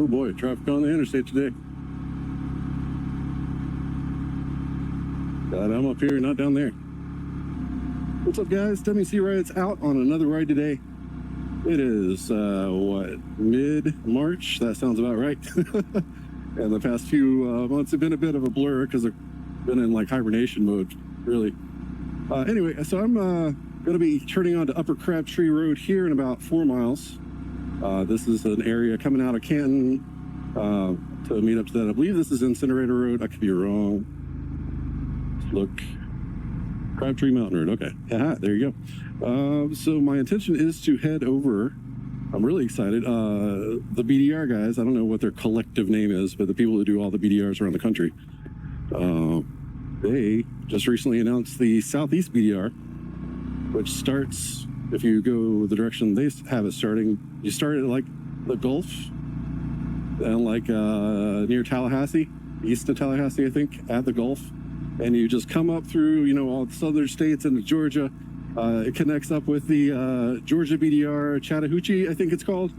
Oh boy, traffic on the interstate today. God, I'm up here, not down there. What's up, guys? WC Rides out on another ride today. It is, mid-March? That sounds about right. And the past few months have been a bit of a blur because I've been in like hibernation mode, really. Anyway, so I'm going to be turning onto Upper Crabtree Road here in about 4 miles. This is an area coming out of Canton to meet up to that. I believe this is Incinerator Road. I could be wrong. Let's look. Crabtree Mountain Road. Okay. Yeah, there you go. So my intention is to head over. I'm really excited. The BDR guys, I don't know what their collective name is, but the people who do all the BDRs around the country, they just recently announced the Southeast BDR, which starts, if you go the direction they have it starting, you start at like the Gulf and like near Tallahassee, east of Tallahassee, I think, at the Gulf. And you just come up through, you know, all the southern states into Georgia. It connects up with the Georgia BDR, Chattahoochee, I think it's called.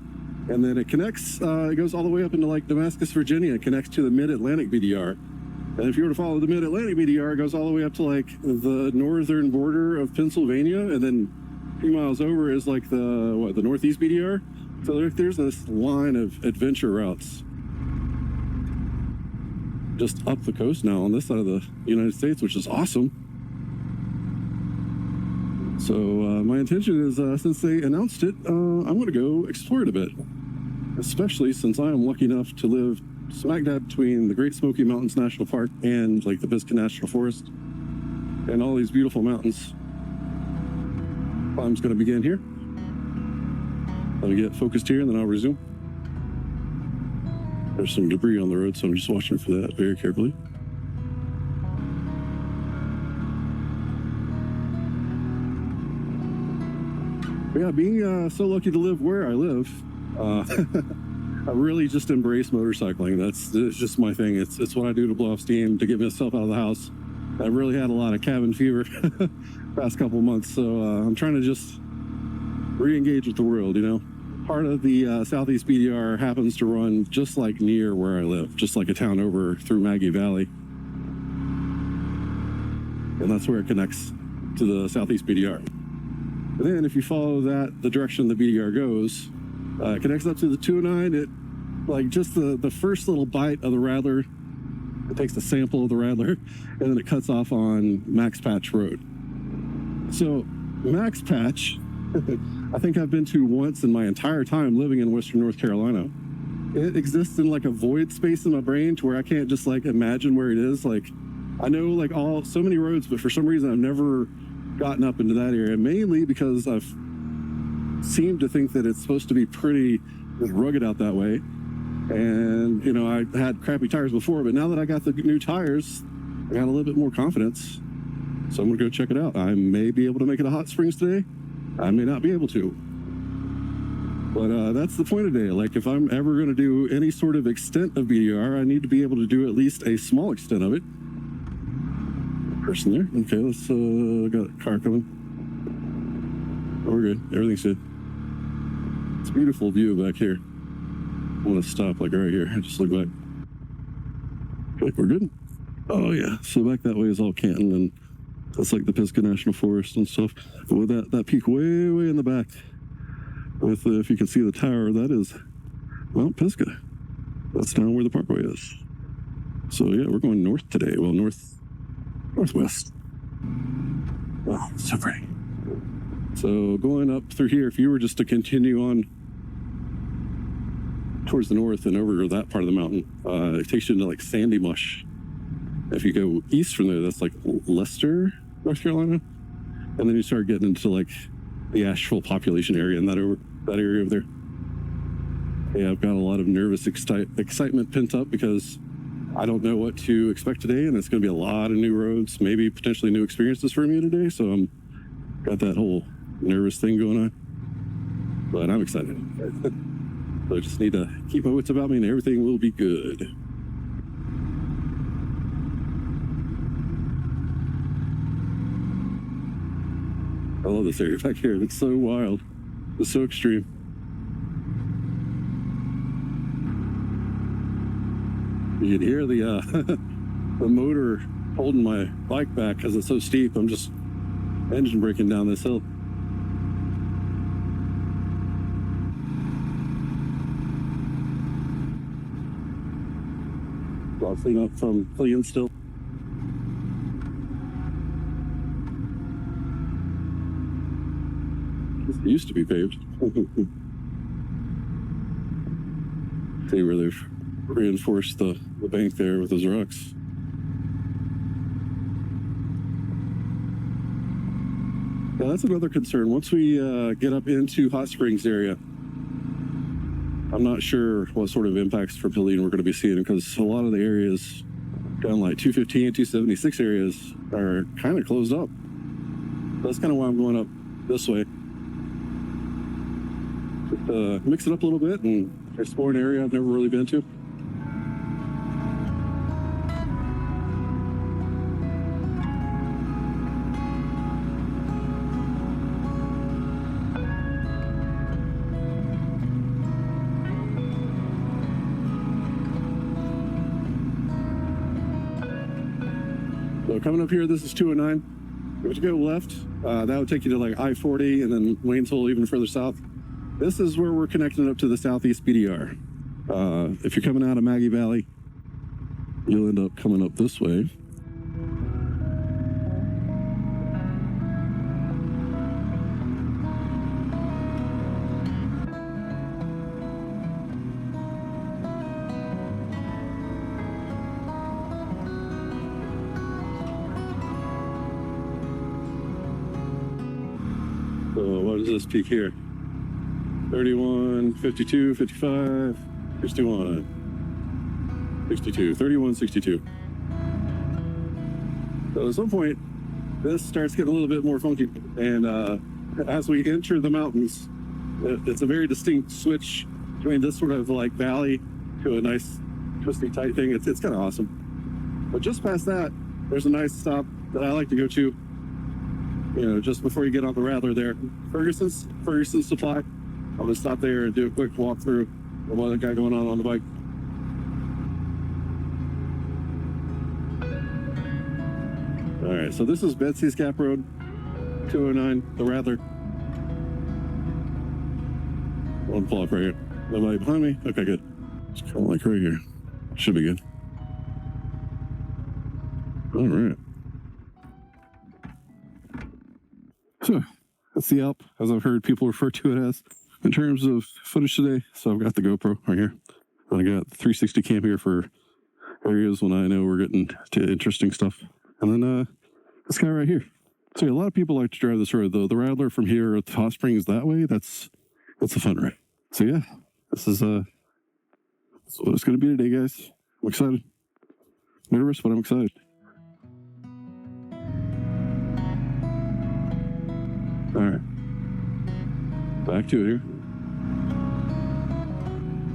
And then it connects, it goes all the way up into like Damascus, Virginia. It connects to the Mid-Atlantic BDR. And if you were to follow the Mid-Atlantic BDR, it goes all the way up to like the northern border of Pennsylvania. And then a few miles over is like the Northeast BDR. So there's this line of adventure routes just up the coast now on this side of the United States, which is awesome. So my intention is, since they announced it, I'm going to go explore it a bit, especially since I am lucky enough to live smack dab between the Great Smoky Mountains National Park and like the Pisgah National Forest and all these beautiful mountains. Climb's going to begin here. Let me get focused here and then I'll resume. There's some debris on the road, so I'm just watching for that very carefully. But yeah, being so lucky to live where I live, I really just embrace motorcycling. It's just my thing. It's what I do to blow off steam, to get myself out of the house. I've really had a lot of cabin fever past couple months, so I'm trying to just re-engage with the world, you know. Part of the Southeast BDR happens to run just like near where I live, just like a town over through Maggie Valley. And that's where it connects to the Southeast BDR. And then if you follow the direction the BDR goes, it connects up to the 209. It, like just the first little bite of the Rattler, it takes a sample of the Rattler, and then it cuts off on Max Patch Road. So Max Patch, I think I've been to once in my entire time living in Western North Carolina. It exists in like a void space in my brain to where I can't just like imagine where it is. Like I know like so many roads, but for some reason I've never gotten up into that area, mainly because I've seemed to think that it's supposed to be pretty rugged out that way. And, you know, I had crappy tires before, but now that I got the new tires, I got a little bit more confidence. So I'm gonna go check it out. I may be able to make it to Hotsprings today. I may not be able to, but that's the point of today. Like if I'm ever going to do any sort of extent of BDR, I need to be able to do at least a small extent of it. Person there. Okay, let's got a car coming. Oh, we're good. Everything's good. It's a beautiful view back here. I'm going to stop like right here. Just look back. Okay, we're good. Oh yeah. So back that way is all Canton, and that's like the Pisgah National Forest and stuff. But with that peak way in the back, with if you can see the tower, that is Mount Pisgah. That's down where the parkway is. So yeah, we're going north today. Well, northwest. Wow, so pretty. So going up through here, if you were just to continue on towards the north and over to that part of the mountain, it takes you into like Sandy Mush. If you go east from there, that's like Leicester, North Carolina. And then you start getting into like the Asheville population area and that area over there. Yeah, I've got a lot of nervous excitement pent up because I don't know what to expect today, and it's going to be a lot of new roads, maybe potentially new experiences for me today. So I'm got that whole nervous thing going on, but I'm excited. So I just need to keep my wits about me and everything will be good. I love this area back here. It's so wild. It's so extreme. You can hear the the motor holding my bike back because it's so steep. I'm just engine braking down this hill. Clean up from clean still. It used to be paved. See where they've reinforced the bank there with those rocks. Yeah, that's another concern. Once we get up into Hotsprings area, I'm not sure what sort of impacts for Pilleen we're going to be seeing, because a lot of the areas down like 215, 276 areas are kind of closed up. That's kind of why I'm going up this way. Just, mix it up a little bit and explore an area I've never really been to. So coming up here, this is 209. If you go left, that would take you to like I-40 and then Waynesville even further south. This is where we're connecting up to the Southeast BDR. If you're coming out of Maggie Valley, you'll end up coming up this way. So what is this peak here? 31, 52, 55, 61, 62, 31, 62. So at some point, this starts getting a little bit more funky. And as we enter the mountains, it's a very distinct switch between this sort of like valley to a nice twisty tight thing. It's kind of awesome. But just past that, there's a nice stop that I like to go to. You know, just before you get on the Rattler there, Ferguson's Supply. I'll just stop there and do a quick walkthrough of what I got going on the bike. All right, so this is Betsy's Gap Road, 209, the Rattler. One pull up right here. Nobody behind me? Okay, good. It's kind of like right here. Should be good. All right. So that's the Alp, as I've heard people refer to it as, in terms of footage today. So I've got the GoPro right here. And I got the 360 cam here for areas when I know we're getting to interesting stuff. And then this guy right here. So yeah, a lot of people like to drive this road, though. The Rattler from here at the Hotsprings that way, that's a fun ride. So yeah, this is what it's going to be today, guys. I'm excited. Nervous, but I'm excited. All right, back to it here.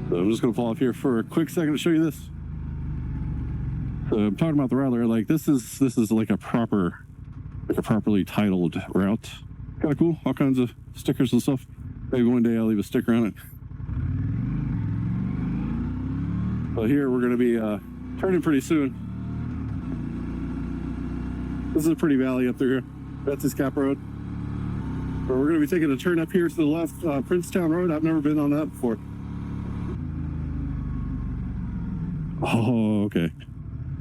So I'm just gonna fall off here for a quick second to show you this. So I'm talking about the Rattler. Like this is like a properly titled route. Kind of cool. All kinds of stickers and stuff. Maybe one day I'll leave a sticker on it. But here we're gonna be turning pretty soon. This is a pretty valley up through here. Betsy's Gap Road. But we're going to be taking a turn up here to the left, Princetown Road. I've never been on that before. Oh, okay.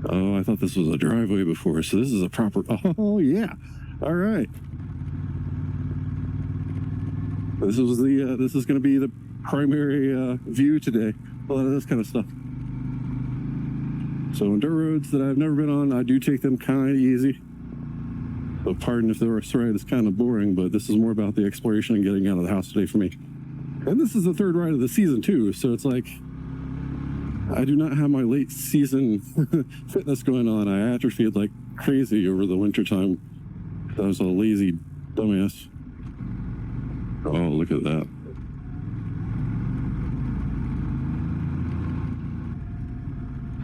Oh, I thought this was a driveway before, so this is a proper... Oh, yeah. All right. This is going to be the primary view today. A lot of this kind of stuff. So dirt roads that I've never been on, I do take them kind of easy. So pardon if the rest ride is kind of boring, but this is more about the exploration and getting out of the house today for me. And this is the third ride of the season too, so it's like I do not have my late season fitness going on. I atrophied like crazy over the winter time. I was a lazy dumbass. Oh, look at that.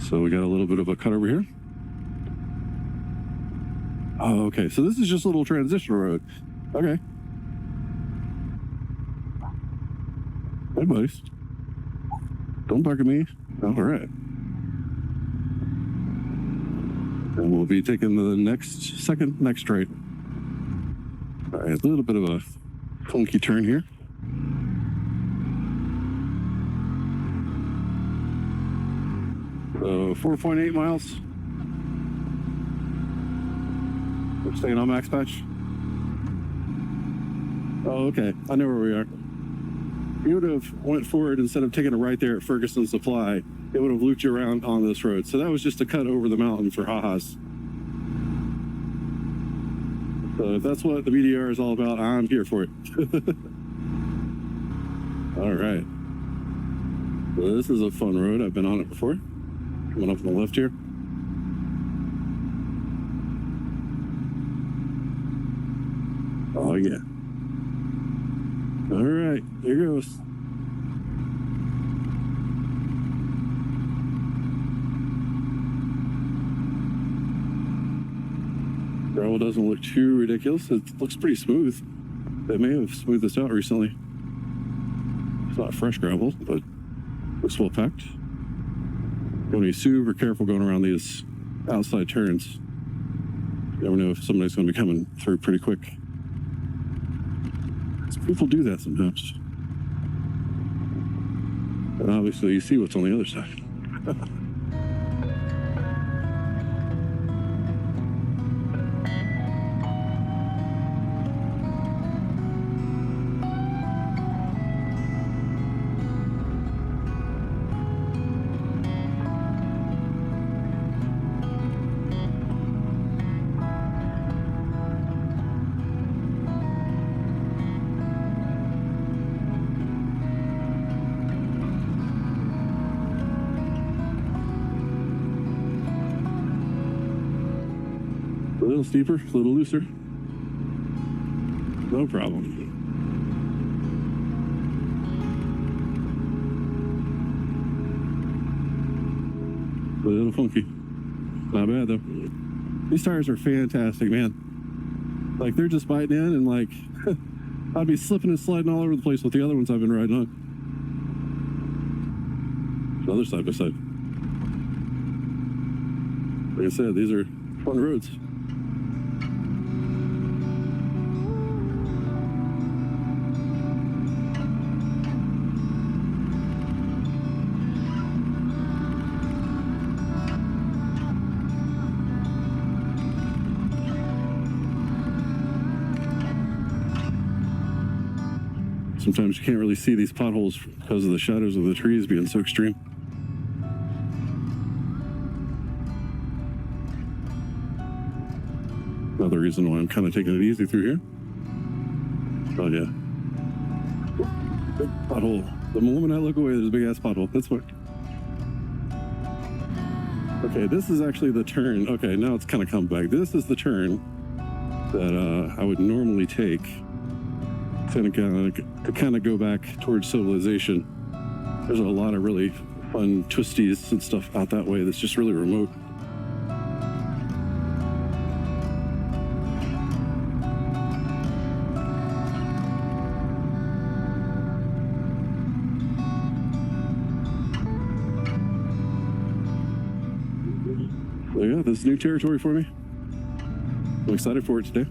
So we got a little bit of a cut over here. Oh, okay. So this is just a little transition road. Okay. Hey, buddies. Don't bark at me. All right. And we'll be taking the next right. All right, a little bit of a funky turn here. So 4.8 miles. We're staying on max patch. Oh, okay. I know where we are. If you would have went forward instead of taking a right there at Ferguson Supply, it would have looped you around on this road. So that was just a cut over the mountain for ha-has. So if that's what the BDR is all about, I'm here for it. All right. So this is a fun road. I've been on it before. Coming up on the left here. Oh, yeah. All right, here goes. Gravel doesn't look too ridiculous. It looks pretty smooth. They may have smoothed this out recently. It's not fresh gravel, but looks well packed. Gotta be super careful going around these outside turns. You never know if somebody's gonna be coming through pretty quick. People do that sometimes. And obviously you see what's on the other side. A little steeper, a little looser. No problem. A little funky. Not bad though. These tires are fantastic, man. Like they're just biting in and like, I'd be slipping and sliding all over the place with the other ones I've been riding on. Another side by side. Like I said, these are fun roads. Sometimes you can't really see these potholes because of the shadows of the trees being so extreme. Another reason why I'm kind of taking it easy through here. Oh yeah. Big pothole. The moment I look away, there's a big ass pothole. That's what. Okay, this is actually the turn. Okay, now it's kind of come back. This is the turn that I would normally take to kind of go back towards civilization. There's a lot of really fun twisties and stuff out that way that's just really remote. So yeah, this is new territory for me. I'm excited for it today.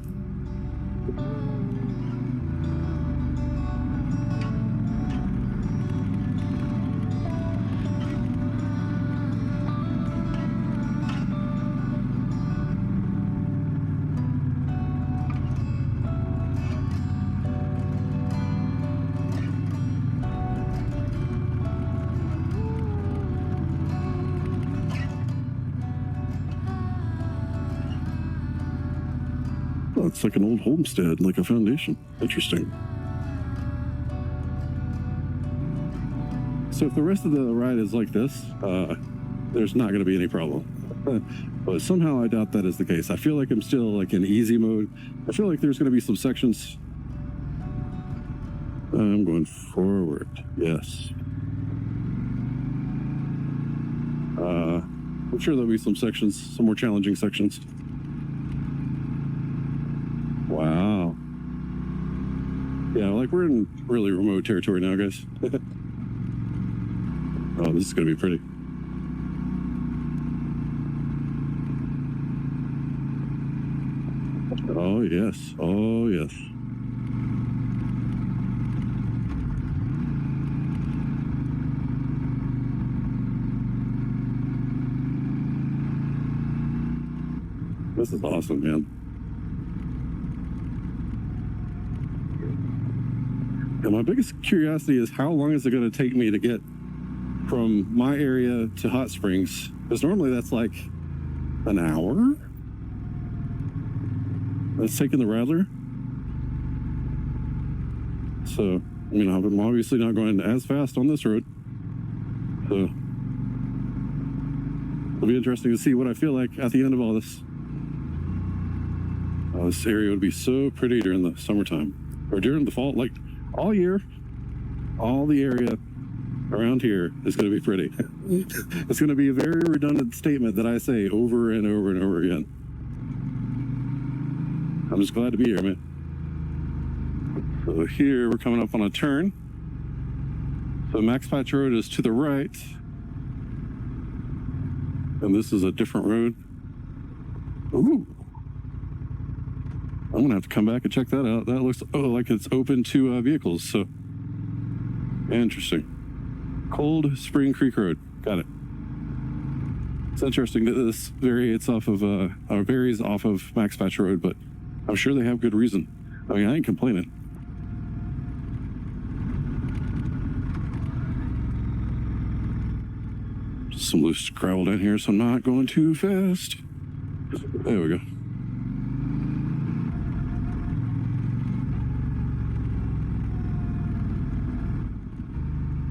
Oh, it's like an old homestead, like a foundation. Interesting. So if the rest of the ride is like this, there's not going to be any problem. But somehow I doubt that is the case. I feel like I'm still like in easy mode. I feel like there's going to be some sections. I'm going forward. Yes. I'm sure there'll be some sections, some more challenging sections. Wow. Yeah, like we're in really remote territory now, guys. Oh, this is going to be pretty. Oh, yes. Oh, yes. This is awesome, man. And my biggest curiosity is how long is it going to take me to get from my area to Hotsprings? Because normally that's like an hour. That's taking the Rattler. So, I mean, I'm obviously not going as fast on this road. So, it'll be interesting to see what I feel like at the end of all this. This area would be so pretty during the summertime or during the fall, like all year. All the area around here is going to be pretty. It's going to be a very redundant statement that I say over and over and over again. I'm just glad to be here, man. So here we're coming up on a turn. So Max Patch Road is to the right. And this is a different road. Ooh. I'm going to have to come back and check that out. That looks like it's open to vehicles. So interesting. Cold Spring Creek Road. Got it. It's interesting that this varies off of Max Patch Road, but I'm sure they have good reason. I mean, I ain't complaining. Just some loose gravel down here, so I'm not going too fast. There we go.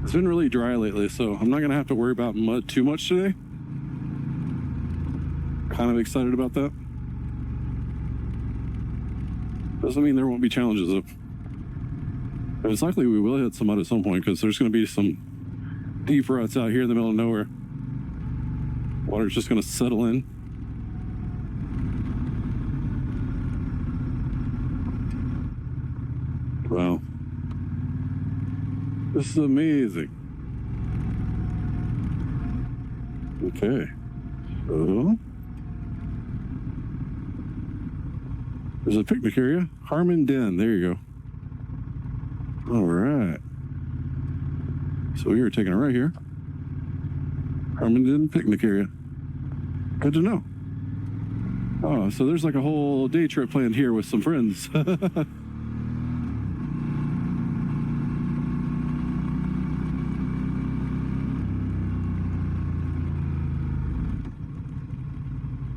It's been really dry lately, so I'm not going to have to worry about mud too much today. Kind of excited about that. Doesn't mean there won't be challenges, though. And it's likely we will hit some mud at some point, because there's going to be some deep ruts out here in the middle of nowhere. Water's just going to settle in. Wow. This is amazing. Okay. So there's a picnic area. Harmon Den. There you go. All right. So we were taking a right here. Harmon Den picnic area. Good to know. Oh, so there's like a whole day trip planned here with some friends.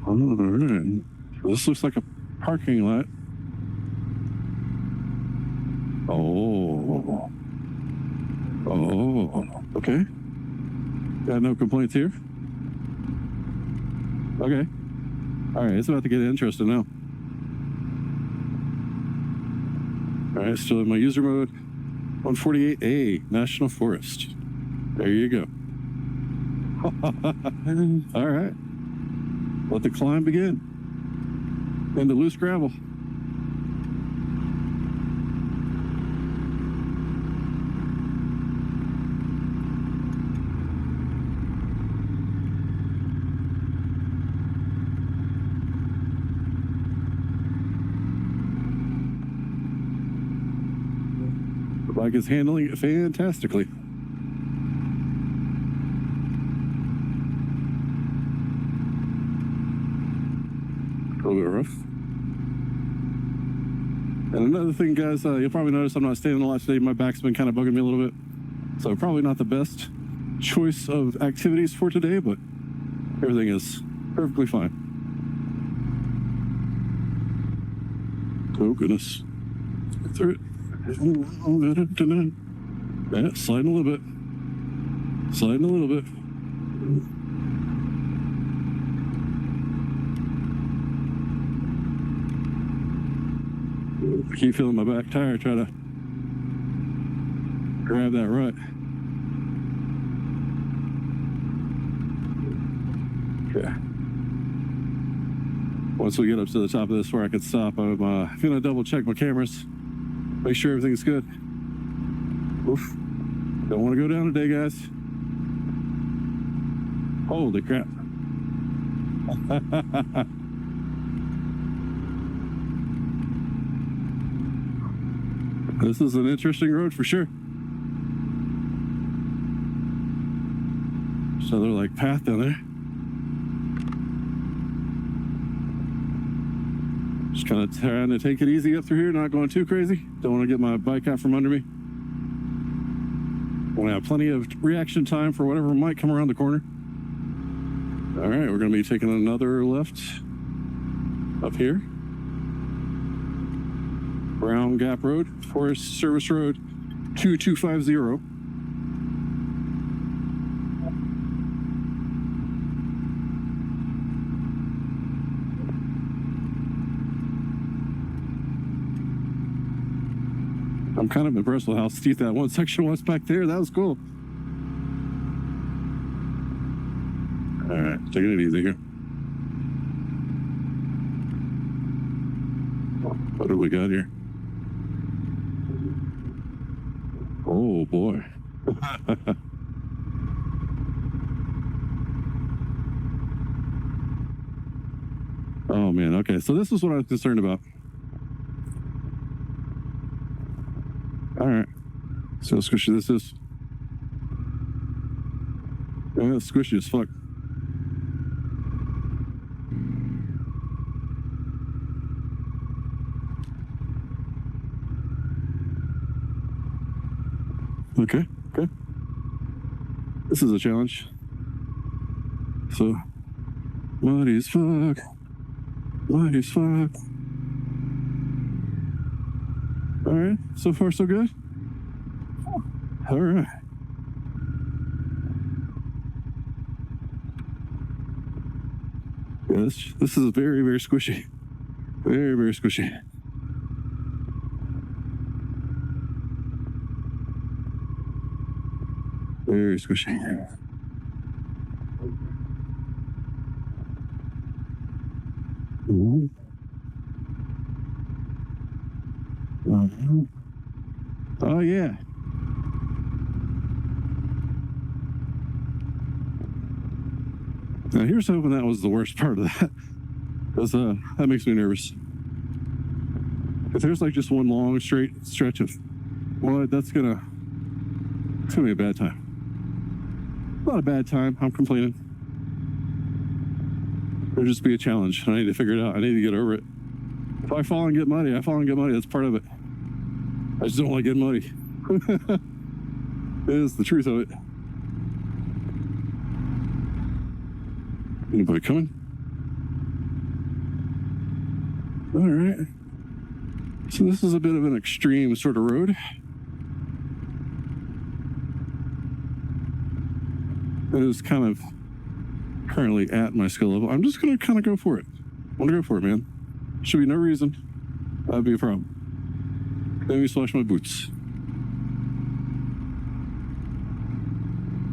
All right. This looks like a parking lot. Oh. Oh. Okay. Got no complaints here. Okay. All right. It's about to get interesting now. All right. Still in my user mode. 148A, National Forest. There you go. All right. Let the climb begin. Into loose gravel. The bike is handling it fantastically. A little bit rough. And another thing, guys, you'll probably notice I'm not standing a lot today. My back's been kind of bugging me a little bit. So probably not the best choice of activities for today, but everything is perfectly fine. Oh, goodness. Through it. Yeah, sliding a little bit. Sliding a little bit. I keep feeling my back tire, try to grab that rut. Okay. Once we get up to the top of this where I can stop, I'm gonna double check my cameras, make sure everything's good. Oof. Don't want to go down today, guys. Holy crap. This is an interesting road for sure. So they're like path down there. Just kind of trying to take it easy up through here, not going too crazy. Don't want to get my bike out from under me. Want to have plenty of reaction time for whatever might come around the corner. All right, we're going to be taking another left up here. Brown Gap Road, Forest Service Road 2250. I'm kind of impressed with how steep that one section was back there. That was cool. All right, taking it easy here. What do we got here? Oh boy. Oh man, okay, so this is what I was concerned about. All right, so how squishy this is. Yeah, it's squishy as fuck. Okay, okay. This is a challenge. So, muddy as fuck. Muddy as fuck. All right, so far so good. All right. Yeah, this is very, very squishy. Very, very squishy. Very squishy. Ooh. Oh yeah. Now here's hoping that was the worst part of that, because that makes me nervous. If there's like just one long straight stretch of mud, it's gonna be a bad time. Not a bad time. I'm complaining. It'll just be a challenge. I need to figure it out. I need to get over it. If I fall and get muddy, I fall and get muddy. That's part of it. I just don't like getting muddy. It is the truth of it. Anybody coming? All right. So this is a bit of an extreme sort of road. It is kind of currently at my skill level. I'm just going to kind of go for it. I want to go for it, man. Should be no reason that'd be a problem. Let me splash my boots.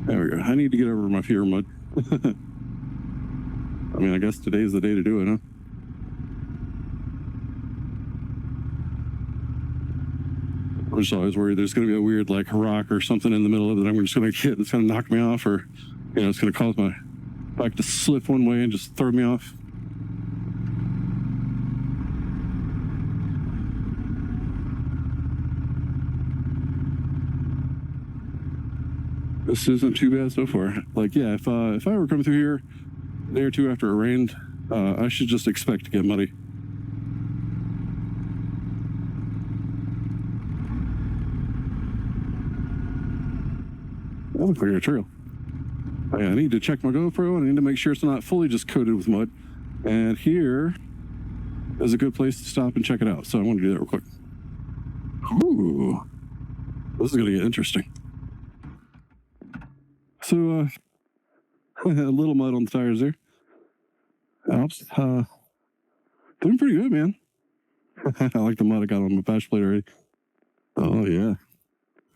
There we go. I need to get over my fear of mud. I mean, I guess today's the day to do it, huh? I'm just always worried there's going to be a weird, like, rock or something in the middle of it I'm just going to hit. It's going to knock me off, or, you know, it's going to cause my bike to slip one way and just throw me off. This isn't too bad so far. Like, yeah, if I were coming through here a day or two after it rained, I should just expect to get muddy. That looks like a trail. Oh, yeah, I need to check my GoPro, and I need to make sure it's not fully just coated with mud. And here is a good place to stop and check it out. So I want to do that real quick. Ooh, this is going to get interesting. So, a little mud on the tires there. Alps, doing pretty good, man. I like the mud I got on my patch plate already. Oh, yeah.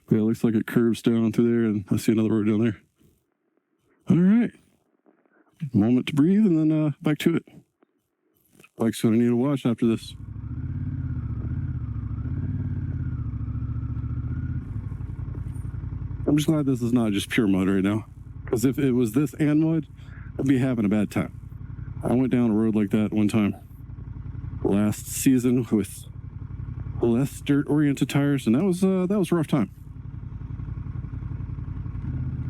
Yeah, it looks like it curves down through there, and I see another road down there. All right. Moment to breathe, and then back to it. Bike's going to need a wash after this. I'm just glad this is not just pure mud right now. Because if it was this and mud, I'd be having a bad time. I went down a road like that one time last season with less dirt-oriented tires, and that was a rough time.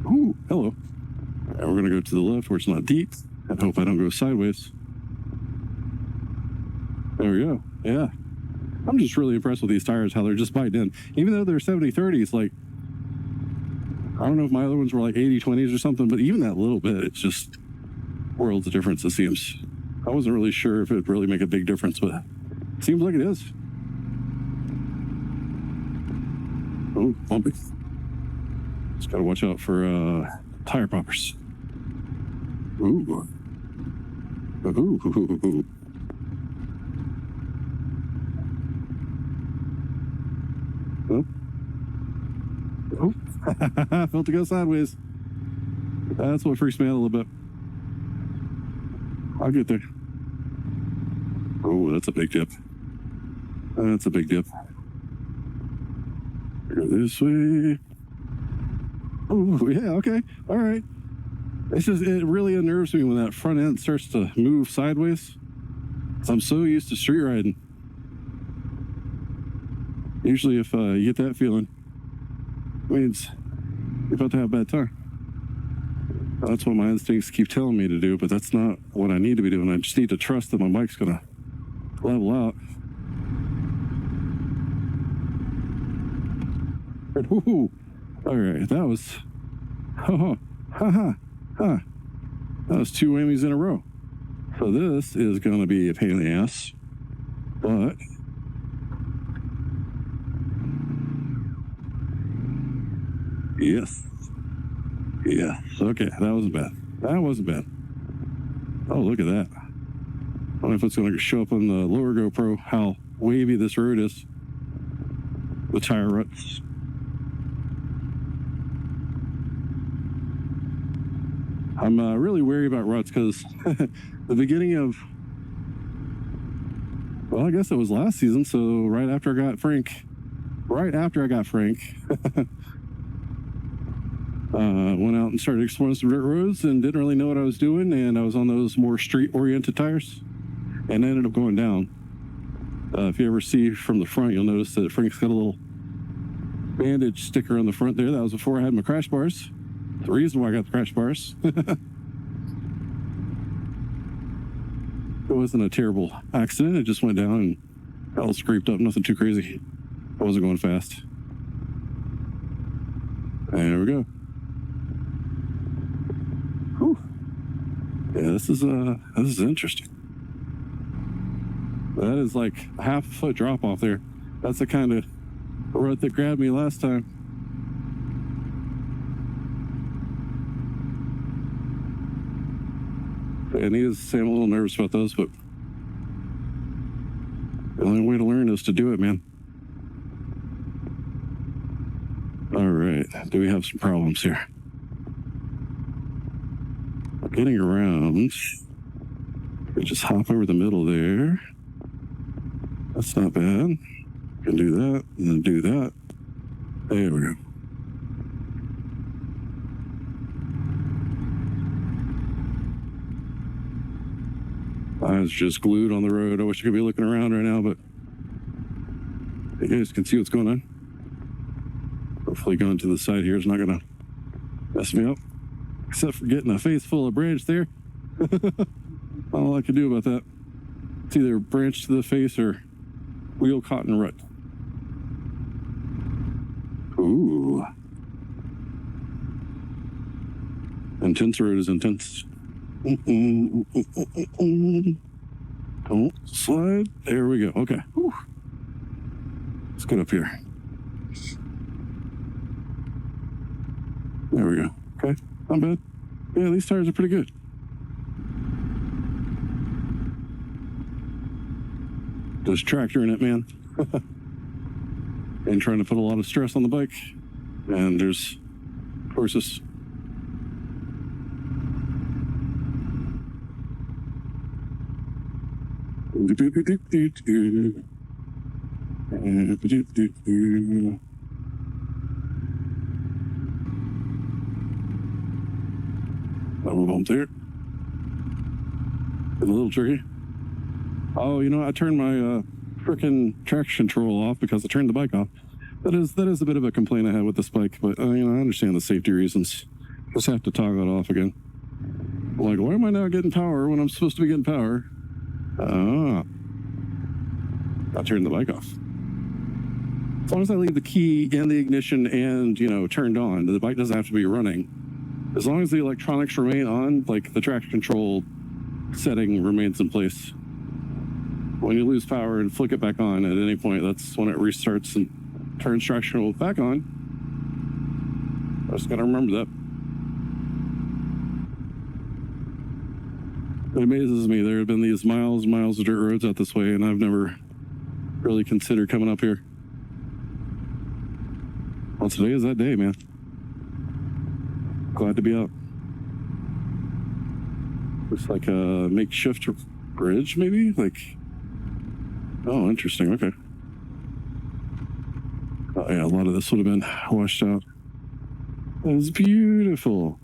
Ooh, hello. And we're gonna go to the left where it's not deep, and hope I don't go sideways. There we go. Yeah, I'm just really impressed with these tires, how they're just biting in, even though they're 70/30s. Like, I don't know if my other ones were like 80/20s or something, but even that little bit, it's just worlds of difference, it seems. I wasn't really sure if it would really make a big difference, but it seems like it is. Oh, bumpy. Just gotta watch out for tire poppers. Ooh. Ooh. Oh. Oh. Felt to go sideways. That's what freaks me out a little bit. I'll get there. Oh, that's a big dip. That's a big dip. Go this way. Oh, yeah, okay. All right. It's just, it really unnerves me when that front end starts to move sideways. I'm so used to street riding. Usually if you get that feeling, it means you're about to have a bad time. That's what my instincts keep telling me to do, but that's not what I need to be doing. I just need to trust that my bike's gonna level out. Woohoo! All right, that was, that was 2 whammies in a row. So this is gonna be a pain in the ass, but yes. Okay, that wasn't bad. Oh, look at that. I don't know if it's going to show up on the lower GoPro how wavy this road is. The tire ruts. I'm really wary about ruts because the beginning of, well, I guess it was last season. So right after I got Frank, went out and started exploring some dirt roads and didn't really know what I was doing, and I was on those more street-oriented tires and I ended up going down. If you ever see from the front, you'll notice that Frank's got a little bandage sticker on the front there. That was before I had my crash bars. The reason why I got the crash bars. It wasn't a terrible accident. It just went down and got all scraped up. Nothing too crazy. I wasn't going fast. There we go. Whew. Yeah, this is interesting. That is like a half a foot drop off there. That's the kind of rut that grabbed me last time. And needless to say, I'm a little nervous about those, but the only way to learn is to do it, man. All right, do we have some problems here? Getting around, we just hop over the middle there. That's not bad. Can do that, and then do that. There we go. Eyes just glued on the road. I wish I could be looking around right now, but you guys can see what's going on. Hopefully going to the side here is not going to mess me up. Except for getting a face full of branch there. All I can do about that. It's either branch to the face or wheel caught in rut. Ooh. Intense road is intense. Don't slide. There we go. Okay. Whew. Let's get up here. There we go. Okay. Not bad. Yeah, these tires are pretty good. Just tractoring it, man. And trying to put a lot of stress on the bike. And there's, of course, this. I'll move on there. It's a little tricky. Oh, you know, I turned my freaking traction control off because I turned the bike off. That is a bit of a complaint I had with this bike, but I understand the safety reasons. Just have to toggle it off again. I'm like, why am I not getting power when I'm supposed to be getting power? I turned the bike off. As long as I leave the key in the ignition and, turned on, the bike doesn't have to be running. As long as the electronics remain on, like the traction control setting remains in place. When you lose power and flick it back on at any point, that's when it restarts and turns traction control back on. I just gotta remember that. It amazes me. There have been these miles and miles of dirt roads out this way, and I've never really considered coming up here. Well, today is that day, man. Glad to be out. Looks like a makeshift bridge, maybe? Oh, interesting. Okay. Oh, yeah, a lot of this would have been washed out. That is beautiful.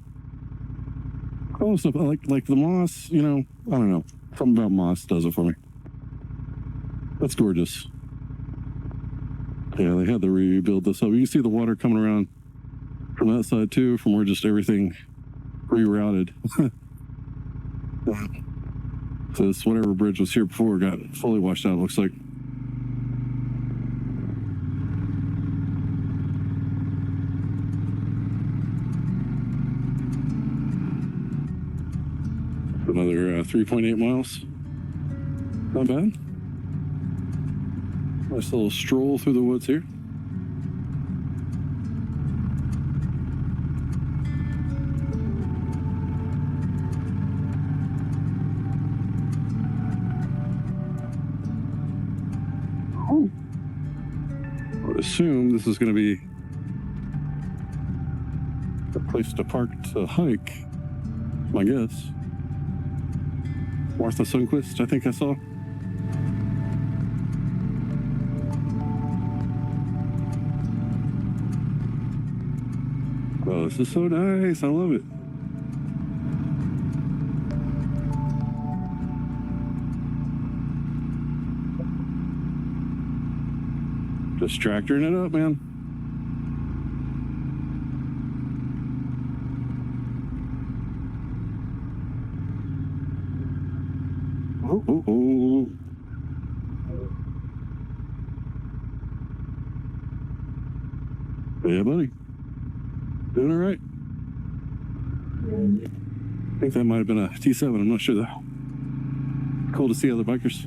Oh, stuff like the moss, I don't know. Something about moss does it for me. That's gorgeous. Yeah, they had to rebuild this up. You can see the water coming around from that side too, from where just everything rerouted. So this whatever bridge was here before got fully washed out, it looks like. Another 3.8 miles. Not bad. Nice little stroll through the woods here. Oh. I would assume this is going to be a place to park to hike, my guess. Martha Sundquist, I think I saw. Oh, this is so nice. I love it. Just tractoring it up, man. Oh. Yeah, buddy. Doing all right. I think that might have been a T7. I'm not sure though. Cool to see other bikers.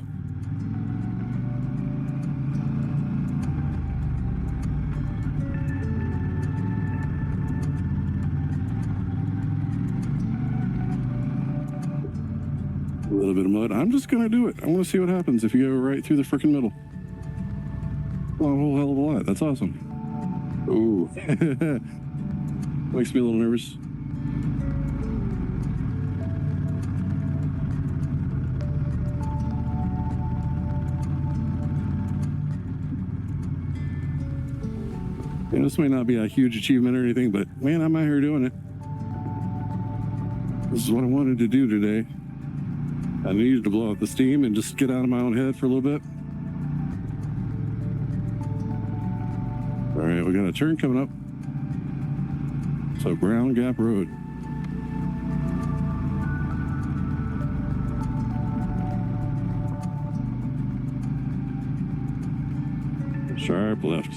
A little bit of mud. I'm just gonna do it. I want to see what happens if you go right through the freaking middle. Oh, a whole hell of a lot. That's awesome. Ooh. Makes me a little nervous. This may not be a huge achievement or anything, but man, I'm out here doing it. This is what I wanted to do today. I needed to blow out the steam and just get out of my own head for a little bit. All right, we got a turn coming up. So Brown Gap Road. Sharp left.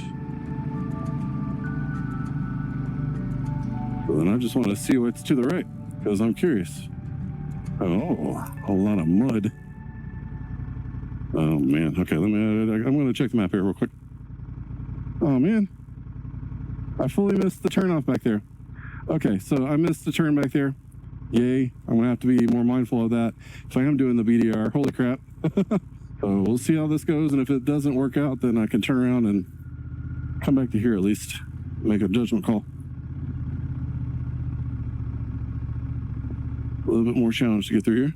So then I just want to see what's to the right because I'm curious. Oh, a lot of mud. Oh man. Okay, I'm going to check the map here real quick. Oh man, I fully missed the turnoff back there. Okay, so I missed the turn back there. Yay, I'm gonna have to be more mindful of that if I am doing the BDR. Holy crap. So we'll see how this goes, and if it doesn't work out, then I can turn around and come back to here at least, make a judgment call. A little bit more challenge to get through here.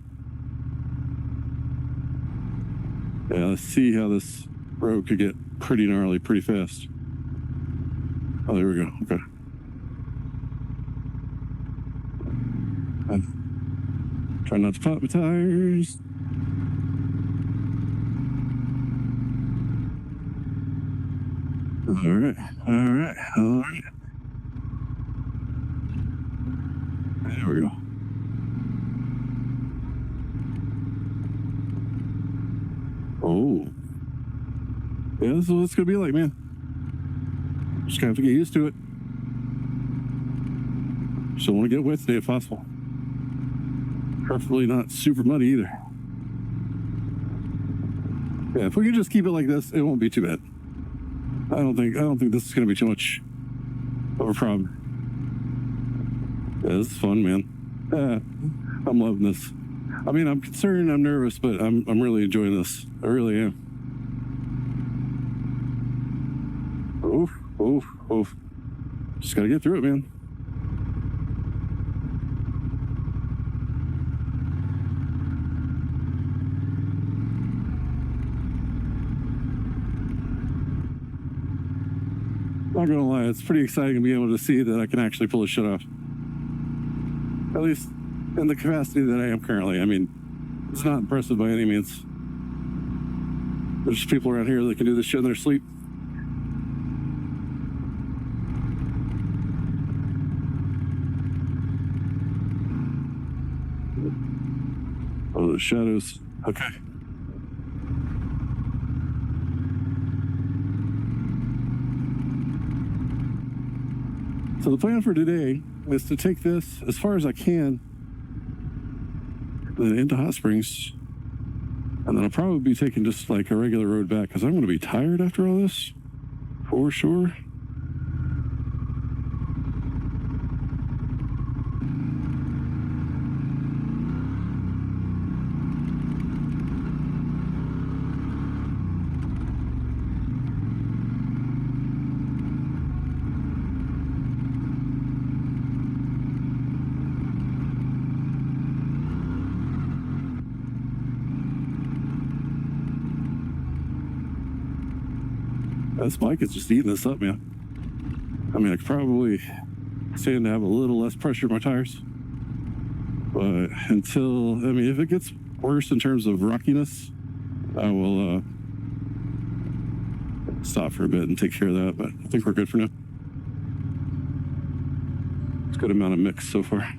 Yeah, let's see how this road could get pretty gnarly pretty fast. Oh, there we go. Okay. Try not to pop my tires. All right, all right, all right. There we go. Oh. Yeah, this is what it's going to be like, man. Just going to have to get used to it. Just don't want to get wet today if possible. Preferably not super muddy either. Yeah, if we can just keep it like this, it won't be too bad. I don't think this is going to be too much of a problem. Yeah, this is fun, man. I'm loving this. I mean, I'm concerned, I'm nervous, but I'm really enjoying this. I really am. Oof, oof, oof. Just gotta get through it, man. Not gonna lie, it's pretty exciting to be able to see that I can actually pull this shit off. At least in the capacity that I am currently. I mean, it's not impressive by any means. There's people around here that can do this shit in their sleep. Oh, the shadows. Okay. So the plan for today is to take this as far as I can, then into Hotsprings, and then I'll probably be taking just like a regular road back because I'm going to be tired after all this, for sure. This bike is just eating this up, man. I mean, I could probably stand to have a little less pressure in my tires. But until, I mean, if it gets worse in terms of rockiness, I will stop for a bit and take care of that. But I think we're good for now. It's a good amount of mix so far.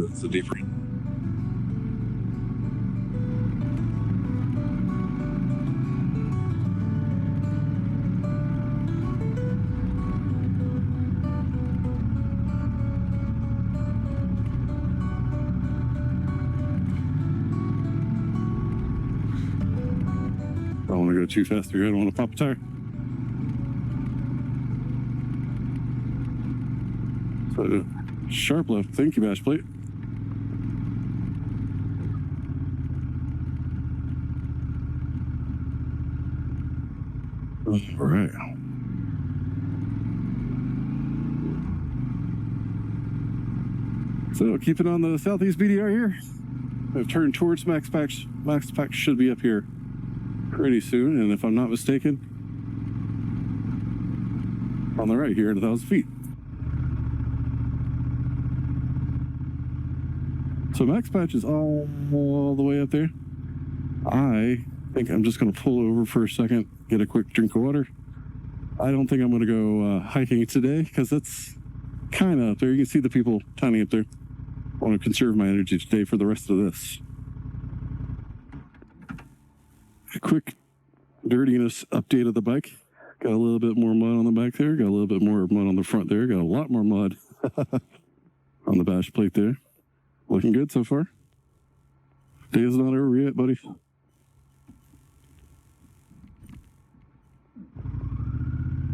It's a deeper. I don't want to go too fast here. I don't want to pop a tire. So, sharp left. Thank you, bash plate. All right. So keeping on the Southeast BDR here. I've turned towards Max Pack. Max Pack should be up here pretty soon, and if I'm not mistaken, on the right here at 1,000 feet. So Max Patch is all the way up there. I think I'm just going to pull over for a second, get a quick drink of water. I don't think I'm going to go hiking today because it's kind of up there. You can see the people tiny up there. I want to conserve my energy today for the rest of this. A quick dirtiness update of the bike. Got a little bit more mud on the back there. Got a little bit more mud on the front there. Got a lot more mud on the bash plate there. Looking good so far. Day is not over yet, buddy.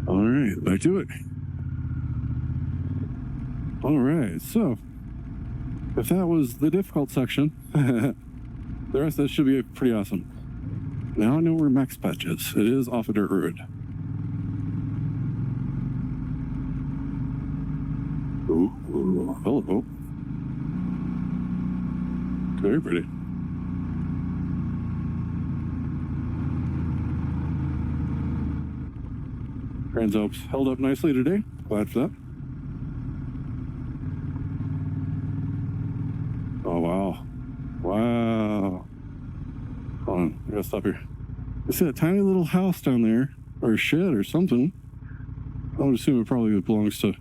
All right, back to it. All right, so if that was the difficult section, the rest of that should be pretty awesome. Now I know where Max Patch is. It is off a dirt road. Ooh, hello. Very pretty. Transalp's held up nicely today. Glad for that. Oh, wow. Wow. Hold on, I gotta stop here. You see that tiny little house down there, or a shed or something? I would assume it probably belongs to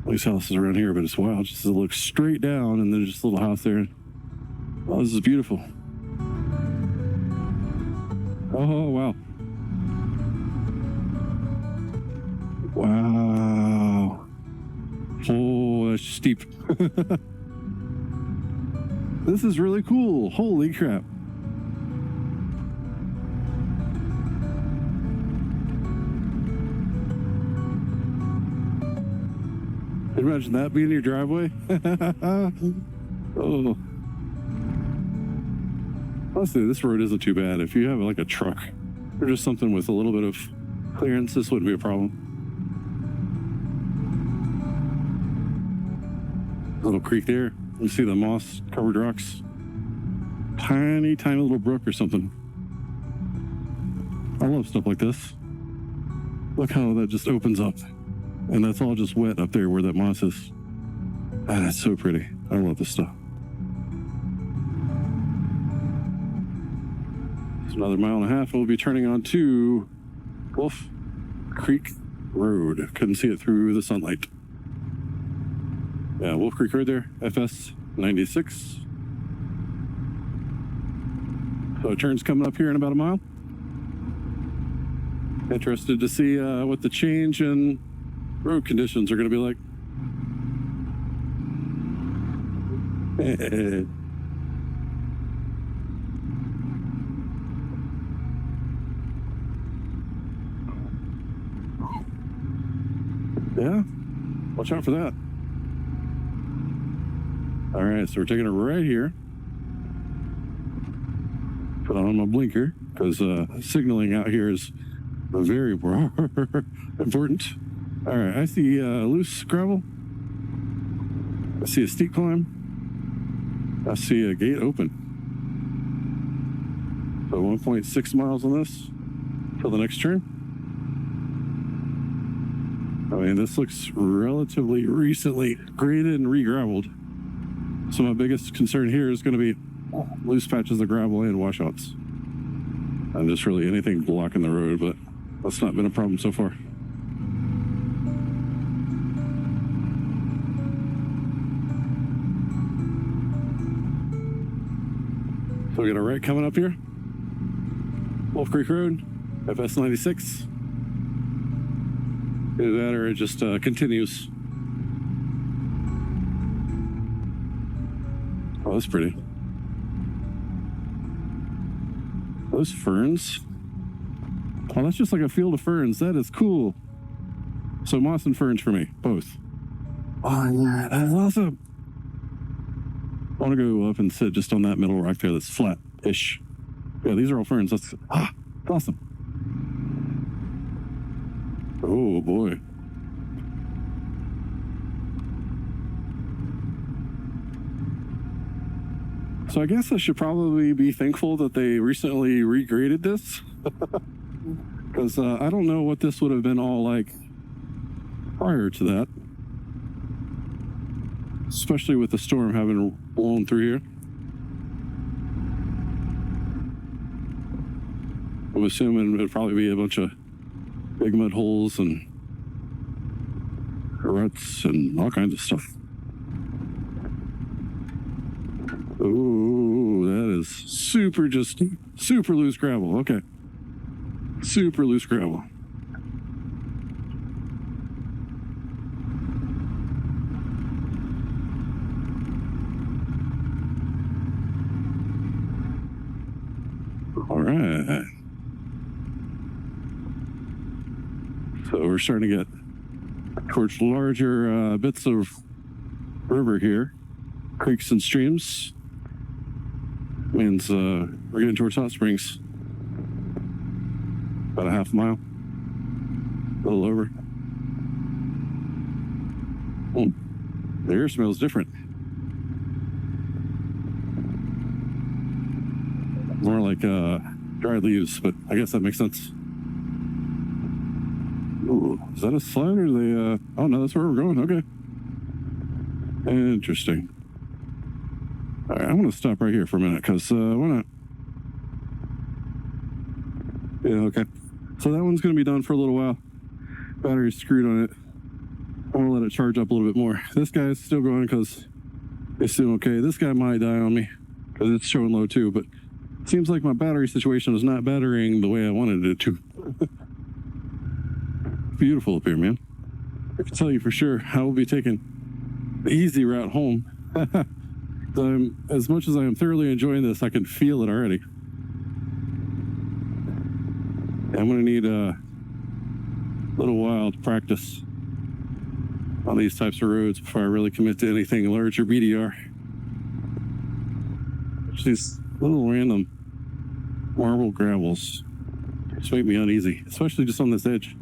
these houses around here, but it's wild. Just to look straight down and there's just a little house there. Oh, this is beautiful. Oh, wow. Wow. Oh, that's steep. This is really cool. Holy crap. Imagine that being your driveway. Oh. Honestly, this road isn't too bad. If you have like a truck or just something with a little bit of clearance, this wouldn't be a problem. Little creek there. You see the moss covered rocks. Tiny, tiny little brook or something. I love stuff like this. Look how that just opens up. And that's all just wet up there where that moss is. Ah, that's so pretty. I love this stuff. It's another 1.5 miles. We'll be turning on to Wolf Creek Road. Couldn't see it through the sunlight. Yeah, Wolf Creek Road there, FS 96. So it turns coming up here in about 1 mile. Interested to see what the change in road conditions are going to be like. Yeah, watch out for that. All right, so we're taking it right here. Put on my blinker because signaling out here is very important. All right, I see loose gravel. I see a steep climb. I see a gate open. So 1.6 miles on this till the next turn. I mean, this looks relatively recently graded and re-graveled. So my biggest concern here is going to be loose patches of gravel and washouts. And just really anything blocking the road, but that's not been a problem so far. So we got a right coming up here. Wolf Creek Road, FS 96. Either that or it just continues. Oh, that's pretty. Those ferns. Oh, that's just like a field of ferns. That is cool. So moss and ferns for me, both. Oh, yeah, that's awesome. I want to go up and sit just on that middle rock there that's flat-ish. Yeah, these are all ferns. That's awesome. Oh, boy. So I guess I should probably be thankful that they recently regraded this. Because I don't know what this would have been all like prior to that. Especially with the storm having blown through here. I'm assuming it'd probably be a bunch of big mud holes and ruts and all kinds of stuff. Oh, that is super loose gravel. Okay. Super loose gravel. All right. So we're starting to get towards larger bits of river here, creeks and streams. Means we're getting towards Hotsprings. About a 1/2 mile. A little over. The air smells different. like dried leaves, but I guess that makes sense. Ooh, is that a slide or they? Oh no, that's where we're going. Okay, interesting. All right, I'm gonna stop right here for a minute because why not? Yeah, okay. So that one's gonna be done for a little while. Battery's screwed on it. I'm gonna let it charge up a little bit more. This guy's still going because it's doing okay. This guy might die on me because it's showing low too, but it seems like my battery situation is not battering the way I wanted it to. Beautiful up here, man. I can tell you for sure I will be taking the easy route home. As much as I am thoroughly enjoying this, I can feel it already. I'm going to need a little while to practice on these types of roads before I really commit to anything larger BDR. These little random marble gravels just make me uneasy, especially just on this edge.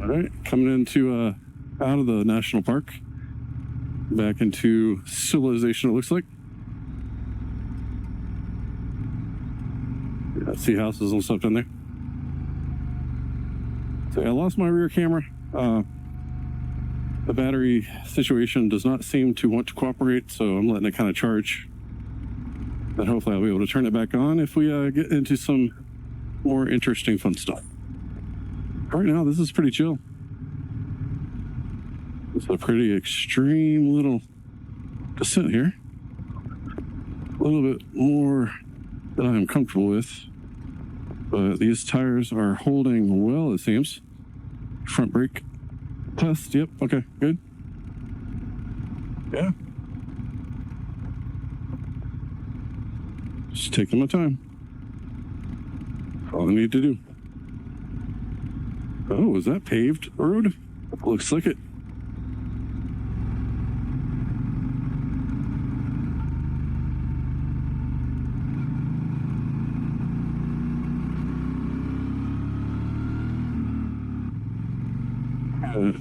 All right, coming into out of the national park, back into civilization, it looks like. Yeah, I see houses and stuff in there. So I lost my rear camera. The battery situation does not seem to want to cooperate, so I'm letting it kind of charge. And hopefully I'll be able to turn it back on if we get into some more interesting fun stuff. Right now, this is pretty chill. It's a pretty extreme little descent here. A little bit more than I'm comfortable with. But these tires are holding well, it seems. Front brake test. Yep. Okay. Good. Yeah. Just taking my time. All I need to do. Oh, is that paved road? Looks like it.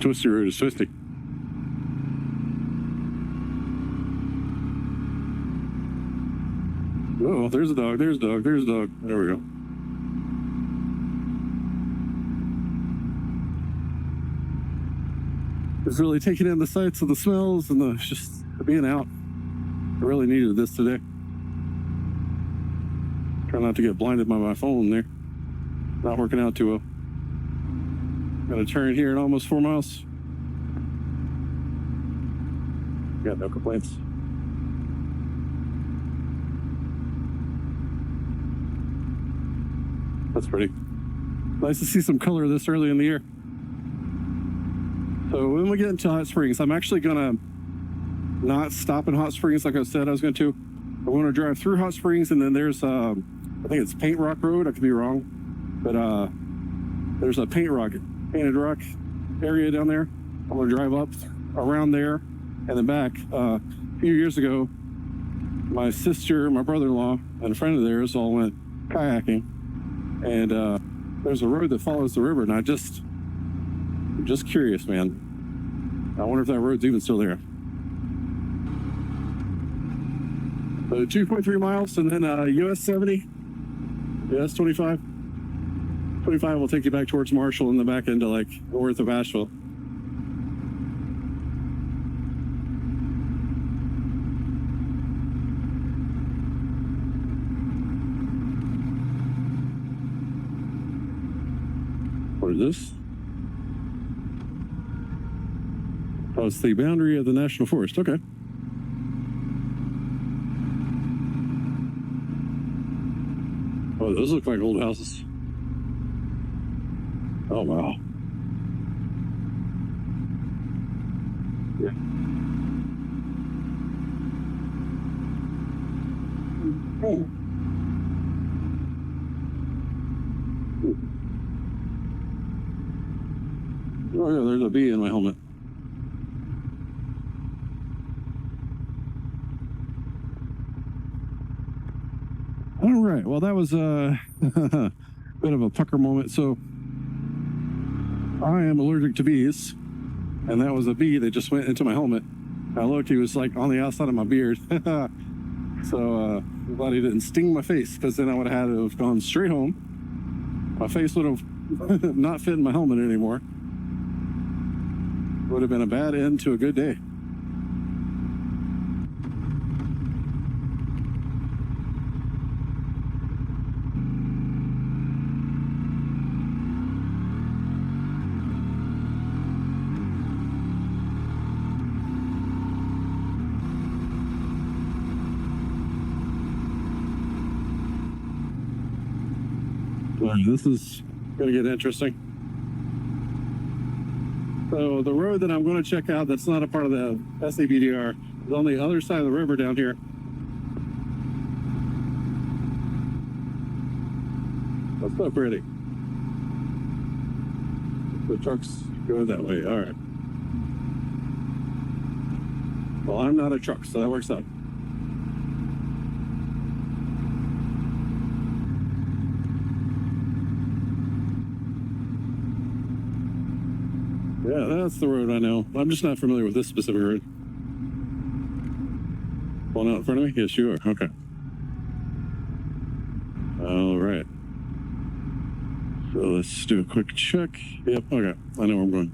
Twisty road is twisty. Oh, there's a dog, there's a dog, there's a dog. There we go. Just really taking in the sights and the smells and the just being out. I really needed this today. Try not to get blinded by my phone there. Not working out too well. Got a turn here in almost 4 miles. Got no complaints. That's pretty. Nice to see some color this early in the year. So when we get into Hot Springs, I'm actually gonna not stop in Hot Springs like I said I was going to. I'm going to drive through Hot Springs, and then there's I think it's Paint Rock Road. I could be wrong, but there's a Painted Rock area down there. I'm going to drive up around there and then back. A few years ago, my sister, my brother-in-law, and a friend of theirs all went kayaking, and there's a road that follows the river, and I'm just curious, man. I wonder if that road's even still there. 2.3 miles, and then US 70, US 25. 25 will take you back towards Marshall and the back end to like north of Asheville. What is this? Oh, it's the boundary of the National Forest. Okay. Oh, those look like old houses. Oh, wow. Yeah. Oh. Oh, yeah, there's a bee in my helmet. All right, well, that was a bit of a pucker moment. So I am allergic to bees, and that was a bee that just went into my helmet. I looked, he was like on the outside of my beard. So I'm glad he didn't sting my face, because then I would have had to have gone straight home. My face would have not fit in my helmet anymore. Would have been a bad end to a good day. This is going to get interesting. So the road that I'm going to check out that's not a part of the SEBDR is on the other side of the river down here. That's so pretty. The trucks go that way. All right. Well, I'm not a truck, so that works out. Yeah, that's the road I know. I'm just not familiar with this specific road. One out in front of me? Yes, you are. Okay. All right. So let's do a quick check. Yep, okay. I know where I'm going.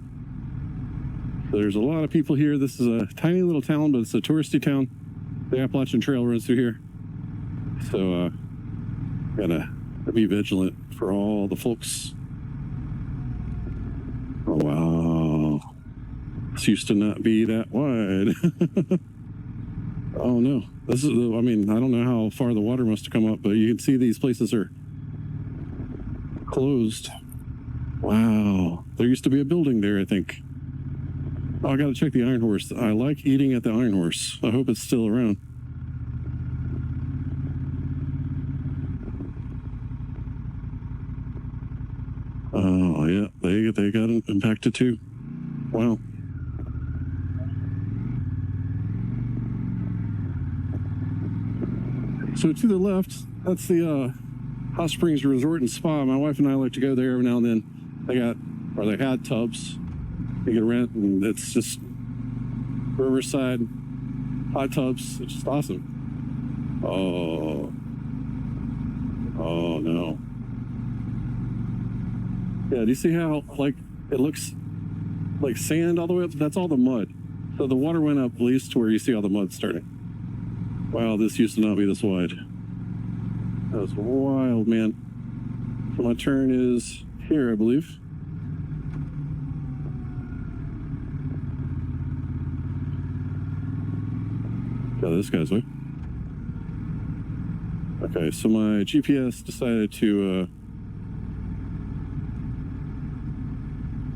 So there's a lot of people here. This is a tiny little town, but it's a touristy town. The Appalachian Trail runs through here. So, gotta be vigilant for all the folks. Oh, wow. This used to not be that wide. Oh, no. This is, I mean, I don't know how far the water must have come up, but you can see these places are closed. Wow. There used to be a building there, I think. Oh, I got to check the Iron Horse. I like eating at the Iron Horse. I hope it's still around. Oh, yeah, they got impacted too. Wow. So to the left, that's the Hotsprings Resort and Spa. My wife and I like to go there every now and then. They had tubs you can rent, and it's just riverside hot tubs. It's just awesome. Oh no. Yeah, do you see how, like, it looks like sand all the way up? That's all the mud. So the water went up at least to where you see all the mud starting. Wow, this used to not be this wide. That was wild, man. So my turn is here, I believe. Go this guy's way. Okay, so my GPS decided to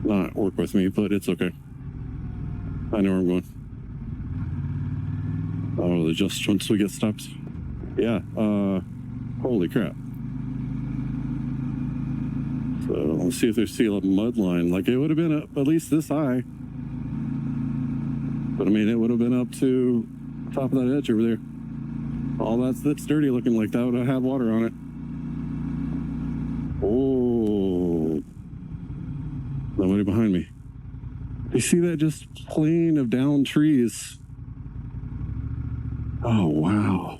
not work with me, but it's okay. I know where I'm going. Oh, just once we get stopped. Yeah, holy crap. So let's see if there's still a mud line. Like, it would have been up at least this high. But I mean, it would have been up to top of that edge over there. All that's dirty looking, like that would have had water on it. Oh. Nobody behind me. You see that just plain of downed trees? Oh, wow.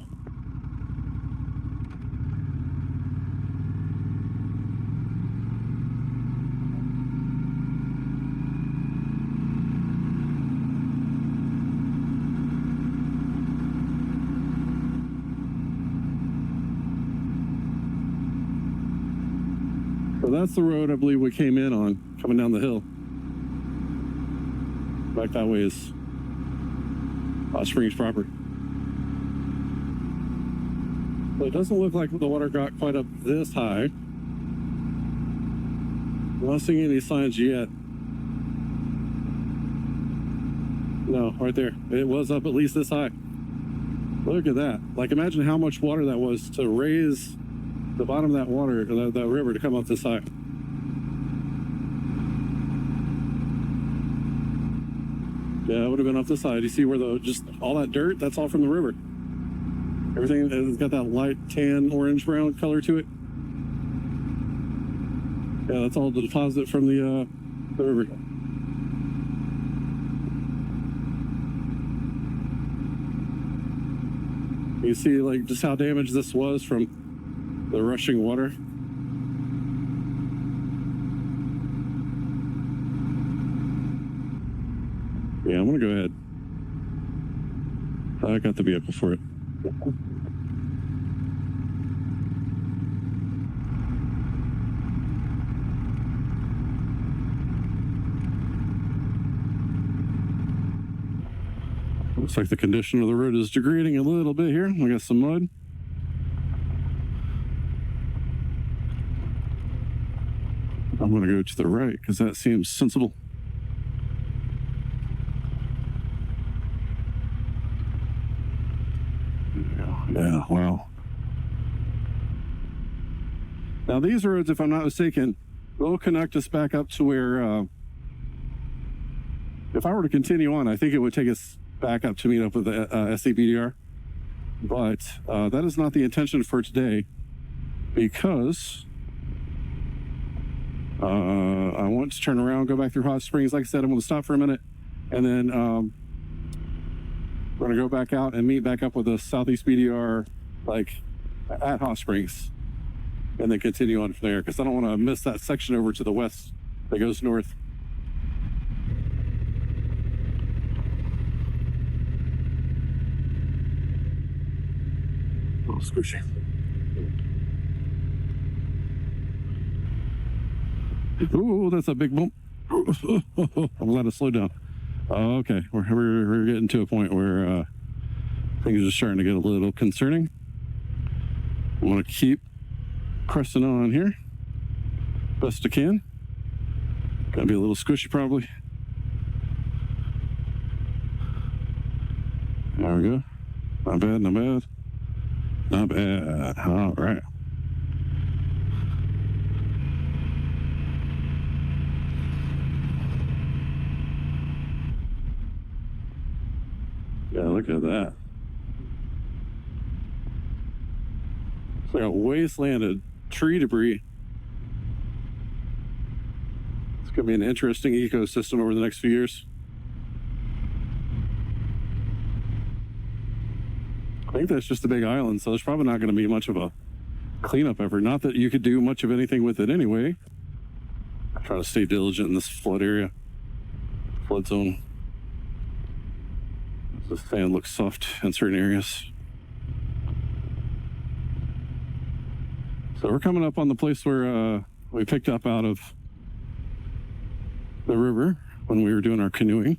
So that's the road I believe we came in on, coming down the hill. Back that way is Hotsprings proper. So it doesn't look like the water got quite up this high. I'm not seeing any signs yet. No, right there. It was up at least this high. Look at that. Like, imagine how much water that was to raise the bottom of that water, that river, to come up this high. Yeah, it would have been up this side. You see where just all that dirt, that's all from the river. Everything has got that light tan, orange, brown color to it. Yeah, that's all the deposit from the river. You see like just how damaged this was from the rushing water. Yeah, I'm gonna go ahead. I got the vehicle for it. Looks like the condition of the road is degrading a little bit here. We got some mud. I'm going to go to the right because that seems sensible. Yeah, wow. Now these roads, if I'm not mistaken, will connect us back up to where, if I were to continue on, I think it would take us back up to meet up with the SEBDR. But that is not the intention for today, because I want to turn around, go back through Hotsprings. Like I said, I'm going to stop for a minute, and then we're going to go back out and meet back up with the Southeast BDR, like at Hotsprings, and then continue on from there, because I don't want to miss that section over to the west that goes north. A little squishy. Ooh, that's a big bump. I'm glad to slow down. Okay, we're getting to a point where things are starting to get a little concerning. I want to keep pressing on here best I can. Gonna be a little squishy probably. There we go. Not bad, not bad. Not bad. All right. Yeah, look at that. It's like a wasteland of tree debris. It's going to be an interesting ecosystem over the next few years. I think that's just a big island, so there's probably not going to be much of a cleanup effort. Not that you could do much of anything with it anyway. I try to stay diligent in this flood area, flood zone. The sand looks soft in certain areas. So we're coming up on the place where we picked up out of the river when we were doing our canoeing.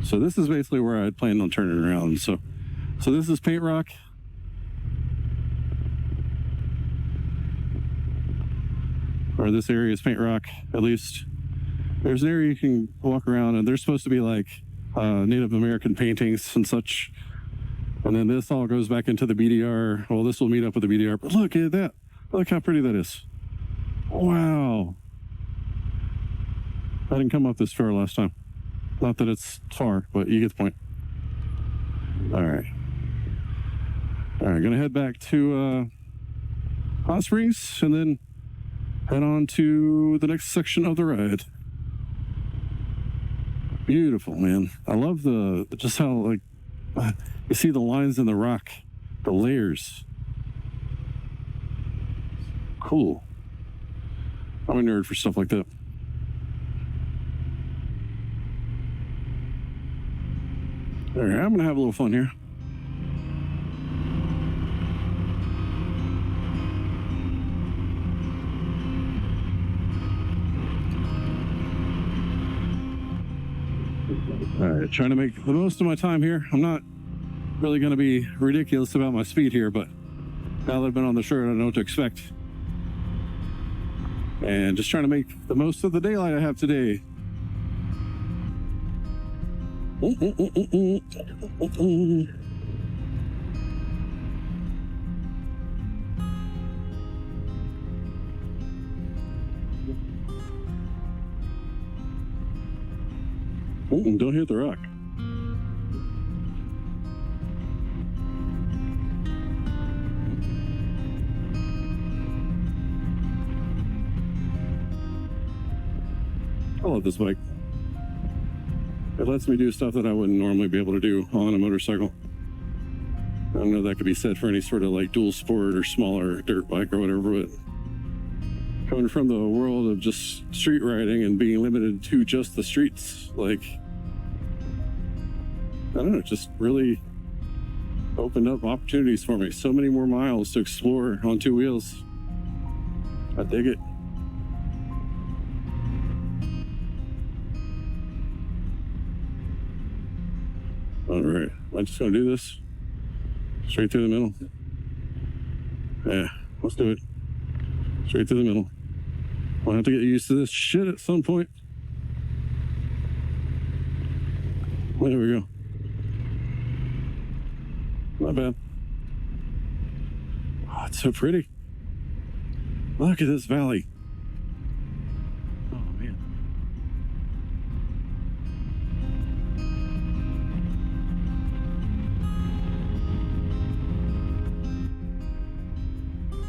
So this is basically where I had planned on turning around. So this is paint rock. Or this area is paint rock, at least. There's an area you can walk around, and there's supposed to be like Native American paintings and such. And then this all goes back into the BDR. Well, this will meet up with the BDR, but look at that. Look how pretty that is. Wow. I didn't come up this far last time. Not that it's far, but you get the point. All right. All right, gonna head back to Hot Springs and then head on to the next section of the ride. Beautiful, man. I love just how like you see the lines in the rock, the layers. Cool. I'm a nerd for stuff like that. All right, I'm gonna have a little fun here. All right, trying to make the most of my time here. I'm not really going to be ridiculous about my speed here, but now that I've been on the shore, I don't know what to expect. And just trying to make the most of the daylight I have today. Don't hit the rock. I love this bike. it lets me do stuff that I wouldn't normally be able to do on a motorcycle. I don't know if that could be said for any sort of like dual sport or smaller dirt bike or whatever, but coming from the world of just street riding and being limited to just the streets, like, I don't know, it just really opened up opportunities for me. So many more miles to explore on two wheels. I dig it. All right, am I just gonna do this straight through the middle? Yeah, let's do it. Straight through the middle. I'll have to get used to this shit at some point. There we go. Not bad. Oh, it's so pretty. Look at this valley. Oh, man.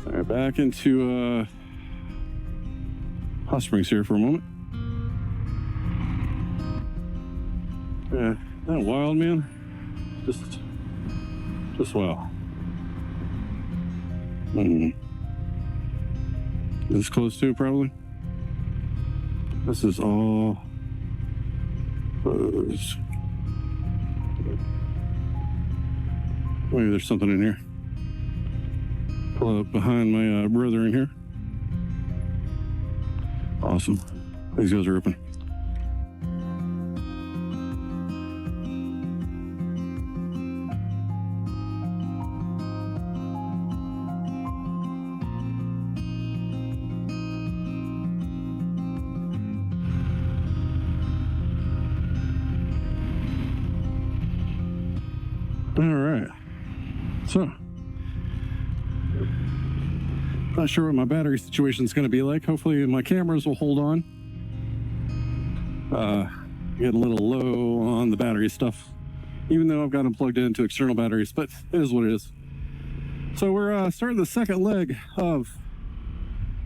All right, back into Hotsprings here for a moment. Yeah, isn't that wild, man? Just wow. This close to probably. This is all closed. Maybe there's something in here. Pull up behind my brother in here. Awesome. These guys are open. All right. So, not sure what my battery situation is going to be like. Hopefully my cameras will hold on. Getting a little low on the battery stuff, even though I've got them plugged into external batteries, but it is what it is. So we're starting the second leg of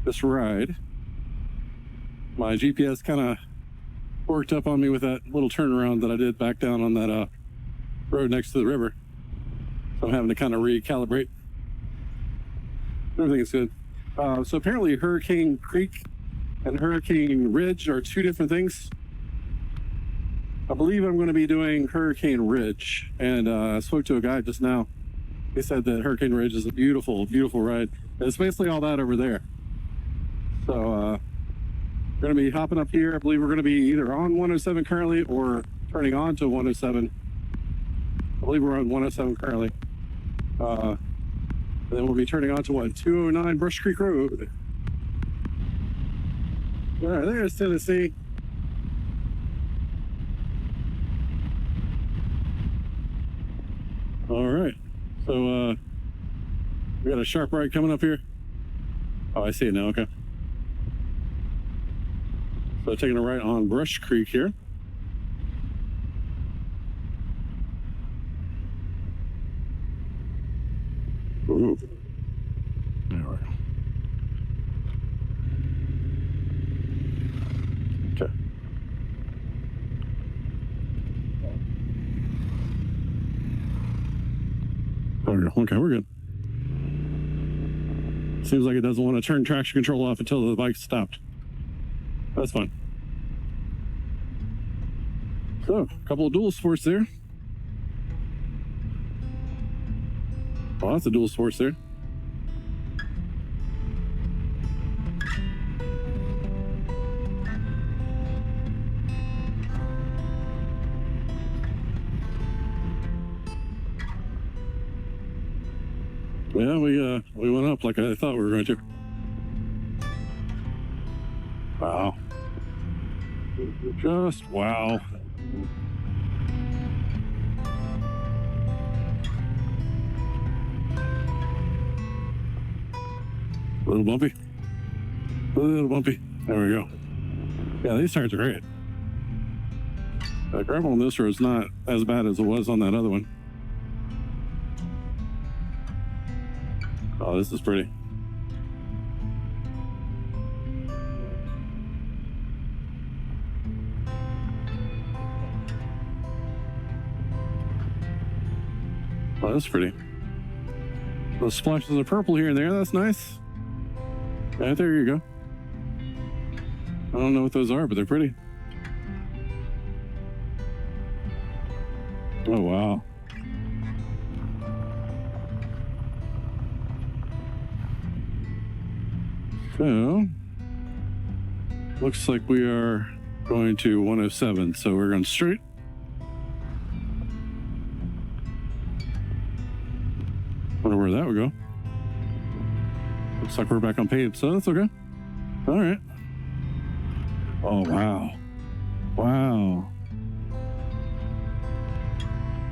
this ride. My GPS kind of worked up on me with that little turnaround that I did back down on that road next to the river. So I'm having to kind of recalibrate. Everything is good. So apparently Hurricane Creek and Hurricane Ridge are two different things. I believe I'm going to be doing Hurricane Ridge, and I spoke to a guy just now. He said that Hurricane Ridge is a beautiful, beautiful ride. And it's basically all that over there. So we're going to be hopping up here. I believe we're going to be either on 107 currently or turning on to 107. I believe we're on 107 currently. And then we'll be turning on to what? 209 Brush Creek Road. All right, there's Tennessee. All right, so we got a sharp right coming up here. Oh, I see it now, okay. So taking a right on Brush Creek here. Ooh. There we go. Okay. There we go. Okay, we're good. Seems like it doesn't want to turn traction control off until the bike's stopped. That's fine. So, a couple of dual sports there. Oh, that's a dual sports there. Yeah, we went up like I thought we were going to. Wow. Just wow. A little bumpy. A little bumpy. There we go. Yeah, these tires are great. The gravel on this road is not as bad as it was on that other one. Oh, this is pretty. Oh, that's pretty. Those splashes of purple here and there, that's nice. Yeah, there you go. I don't know what those are, but they're pretty. Oh, wow. So, looks like we are going to 107, so we're going straight. Wonder where that would go. Looks like we're back on paved, so that's okay. All right. Oh, wow. Wow.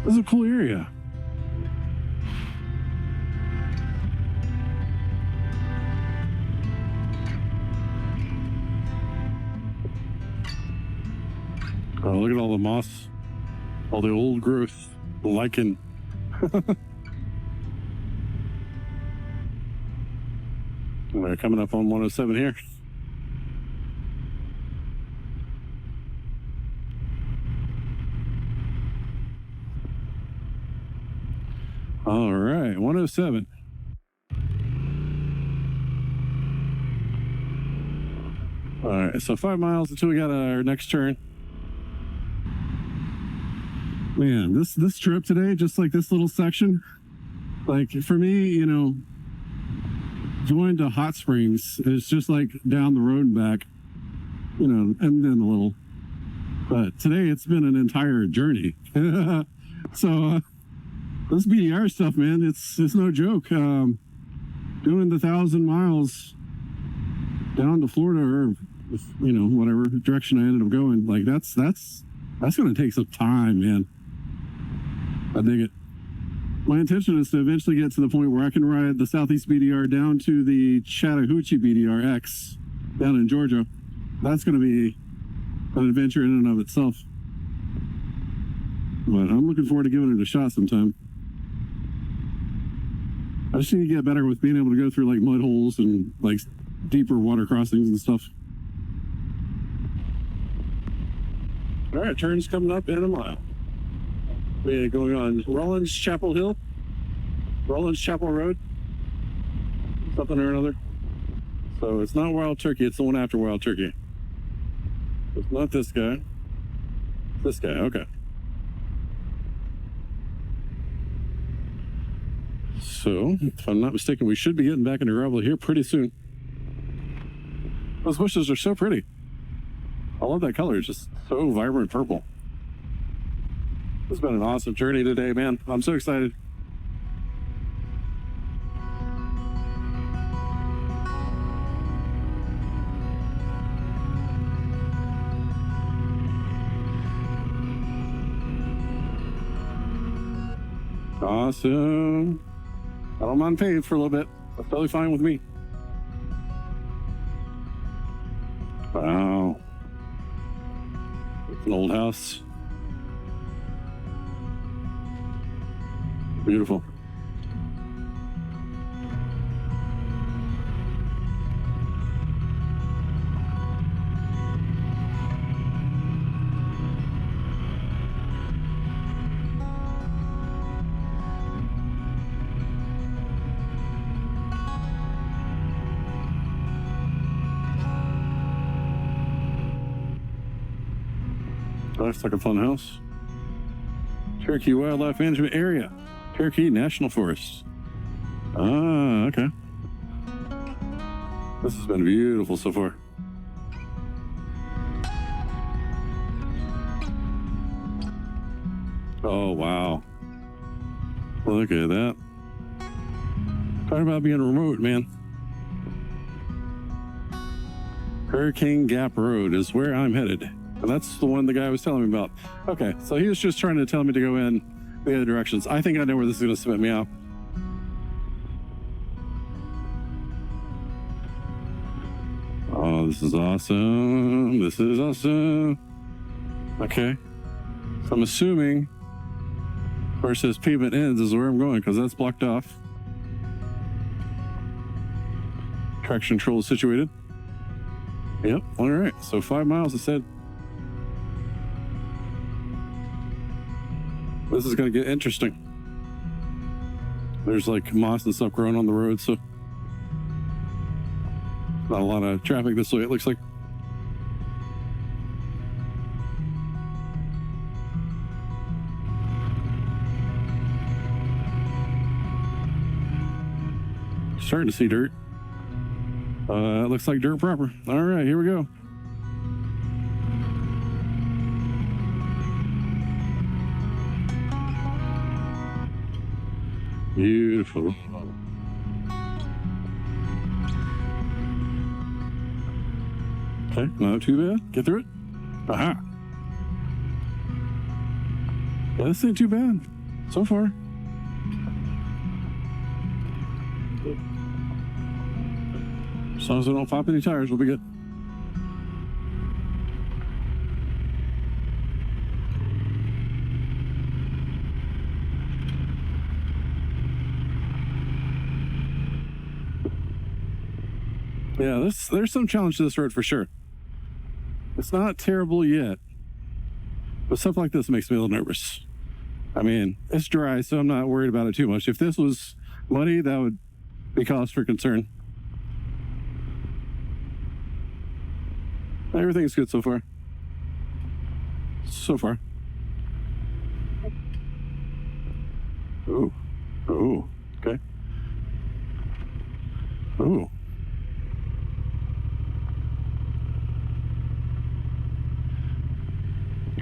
This is a cool area. Oh, look at all the moss, all the old growth, the lichen. We're coming up on 107 here. All right, 107. All right, so 5 miles until we got our next turn. Man, this trip today, just like this little section, like for me, you know, going to Hotsprings is just like down the road and back, you know, and then a little. But today it's been an entire journey. So this BDR stuff, man, it's no joke. Doing the 1,000 miles down to Florida, or you know, whatever direction I ended up going, like that's going to take some time, man. I dig it. My intention is to eventually get to the point where I can ride the Southeast BDR down to the Chattahoochee BDR X down in Georgia. That's going to be an adventure in and of itself. But I'm looking forward to giving it a shot sometime. I just need to get better with being able to go through like mud holes and like deeper water crossings and stuff. All right, turns coming up in a mile. We're going on Rollins Chapel Hill, Rollins Chapel Road, something or another. So it's not Wild Turkey, it's the one after Wild Turkey. It's not this guy. This guy, okay. So, if I'm not mistaken, we should be getting back into gravel here pretty soon. Those bushes are so pretty. I love that color, it's just so vibrant purple. It's been an awesome journey today, man. I'm so excited. Awesome. I don't mind paved for a little bit. That's totally fine with me. Wow. It's an old house. Beautiful. Looks like a fun house. Cherokee Wildlife Management Area. Cherokee National Forest. Ah, okay. This has been beautiful so far. Oh, wow. Look at that. Talking about being remote, man. Hurricane Gap Road is where I'm headed. And that's the one the guy was telling me about. Okay, so he was just trying to tell me to go in the other directions. I think I know where this is going to spit me out. Oh, this is awesome. This is awesome. Okay. So I'm assuming where it says pavement ends is where I'm going, because that's blocked off. Traction control is situated. Yep, all right. So 5 miles, it said. This is going to get interesting. There's like moss and stuff growing on the road, so not a lot of traffic this way, it looks like. Starting to see dirt. It looks like dirt proper. All right, here we go. Beautiful. Okay, not too bad. Get through it. Aha. Yeah, this ain't too bad so far. As long as we don't pop any tires, we'll be good. Yeah, there's some challenge to this road for sure. It's not terrible yet, but stuff like this makes me a little nervous. I mean, it's dry, so I'm not worried about it too much. If this was muddy, that would be cause for concern. Everything's good so far. So far. Ooh. Ooh. Okay. Ooh.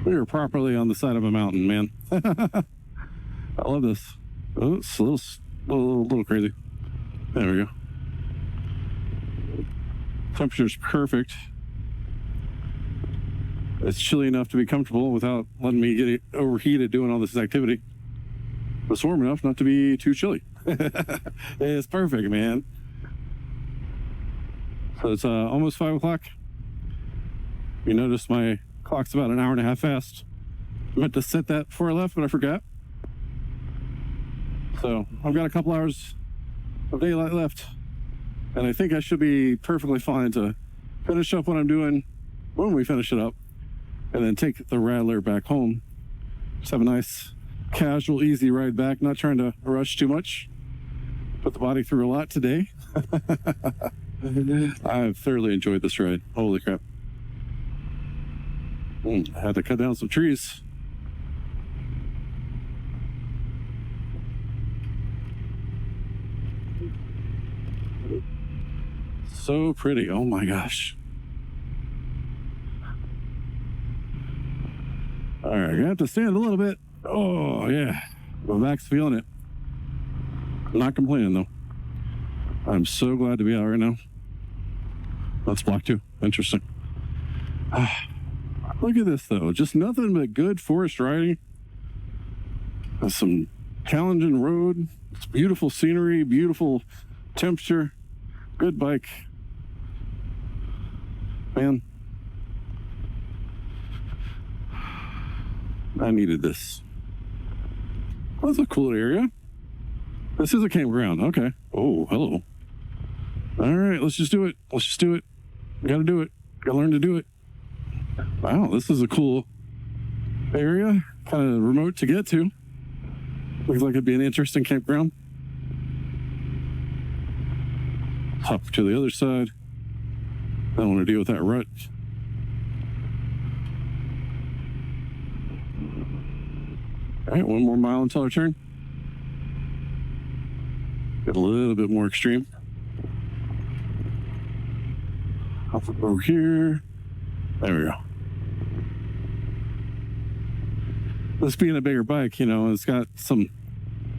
We are properly on the side of a mountain, man. I love this. Oh, it's a little crazy. There we go. Temperature's perfect. It's chilly enough to be comfortable without letting me get overheated doing all this activity. But it's warm enough not to be too chilly. It's perfect, man. So it's almost 5 o'clock. You notice my clock's about an hour and a half fast. I meant to set that before I left, but I forgot. So I've got a couple hours of daylight left, and I think I should be perfectly fine to finish up what I'm doing when we finish it up, and then take the Rattler back home. Just have a nice, casual, easy ride back, not trying to rush too much. Put the body through a lot today. I've thoroughly enjoyed this ride. Holy crap. I had to cut down some trees. So pretty. Oh my gosh. All right, I'm gonna have to stand a little bit. Oh yeah, my back's feeling it. I'm not complaining though. I'm so glad to be out right now. That's block 2. Interesting. Look at this though, just nothing but good forest riding. Some challenging road. It's beautiful scenery, beautiful temperature, good bike. Man, I needed this. Well, that's a cool area. This is a campground. Okay. Oh, hello. All right, let's just do it. Let's just do it. Gotta do it. Gotta learn to do it. Wow, this is a cool area. Kind of remote to get to. Looks like it'd be an interesting campground. Hop to the other side. I don't want to deal with that rut. All right, 1 more mile until our turn. Get a little bit more extreme. Hop over here. There we go. This being a bigger bike, you know, it's got some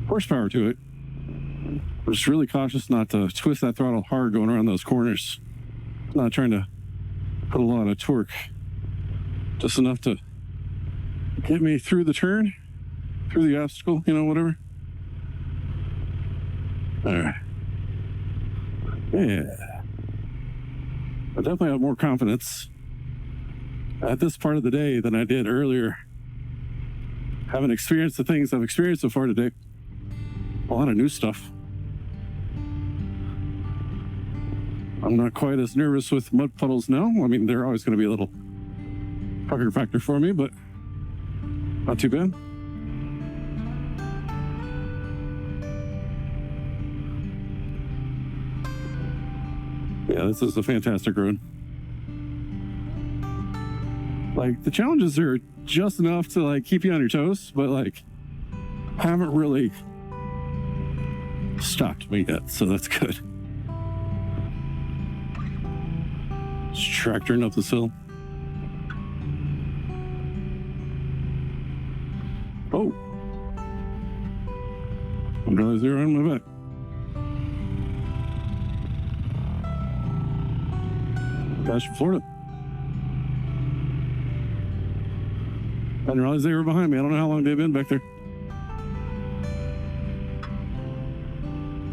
horsepower to it. I'm just really cautious not to twist that throttle hard going around those corners. Not trying to put a lot of torque. Just enough to get me through the turn, through the obstacle, you know, whatever. All right. Yeah. I definitely have more confidence at this part of the day than I did earlier. Haven't experienced the things I've experienced so far today. A lot of new stuff. I'm not quite as nervous with mud puddles now. I mean, they're always going to be a little pucker factor for me, but not too bad. Yeah, this is a fantastic road. Like, the challenges are just enough to like keep you on your toes, but like haven't really stopped me yet, so that's good. Just tractoring up this hill. Oh, I didn't realize they were on my back. Guys from Florida. I didn't realize they were behind me. I don't know how long they've been back there.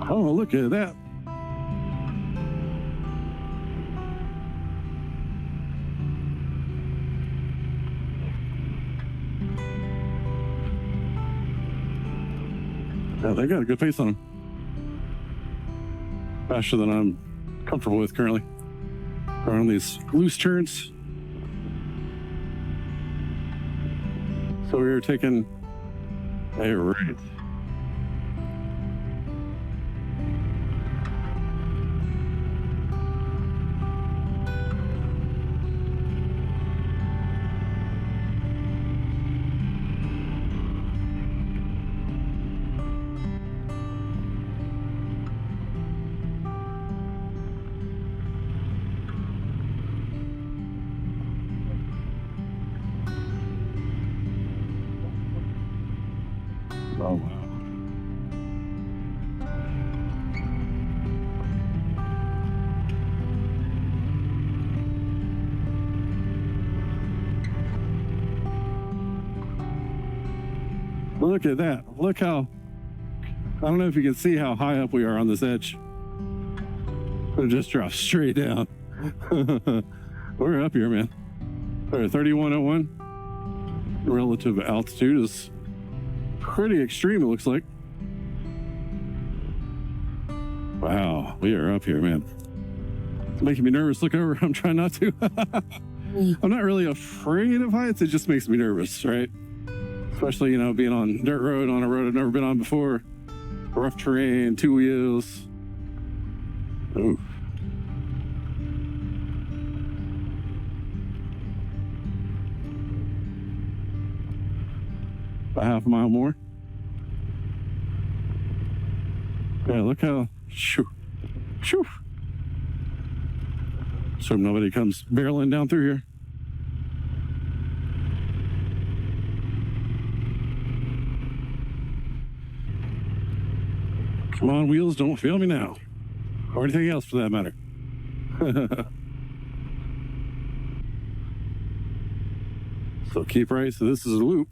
Oh, look at that. Yeah, they got a good pace on them. Faster than I'm comfortable with currently. Around these loose turns. So we were taking a right. Oh, wow. Look at that. Look how, I don't know if you can see how high up we are on this edge. It just drops straight down. We're up here, man. 3101. Relative altitude is pretty extreme, it looks like. Wow, we are up here, man. It's making me nervous. Look over. I'm trying not to. I'm not really afraid of heights. It just makes me nervous, right? Especially, you know, being on dirt road, on a road I've never been on before. Rough terrain, two wheels. Ooh. About half a mile more. Yeah, look how, shoo, shoo. So nobody comes barreling down through here. Come on, wheels, don't fail me now. Or anything else for that matter. So keep right, so this is a loop.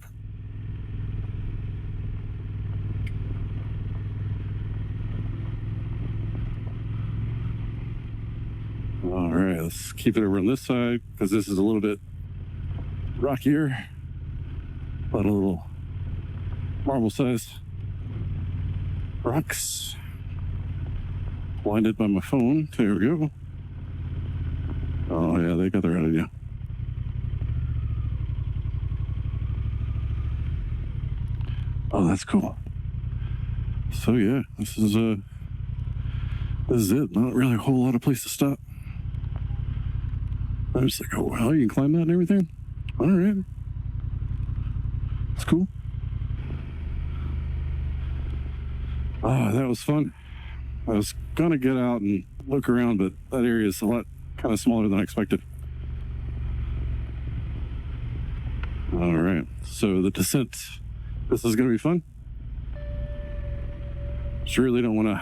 All right, let's keep it over on this side because this is a little bit rockier. But a little marble-sized rocks. Blinded by my phone. There we go. Oh yeah, they got their idea. Oh, that's cool. So yeah, this is it. Not really a whole lot of place to stop. I was like, oh well, you can climb that and everything. All right, it's cool. Oh, that was fun. I was gonna get out and look around, but that area is a lot kind of smaller than I expected. All right, so the descent. This is gonna be fun. Just really don't want to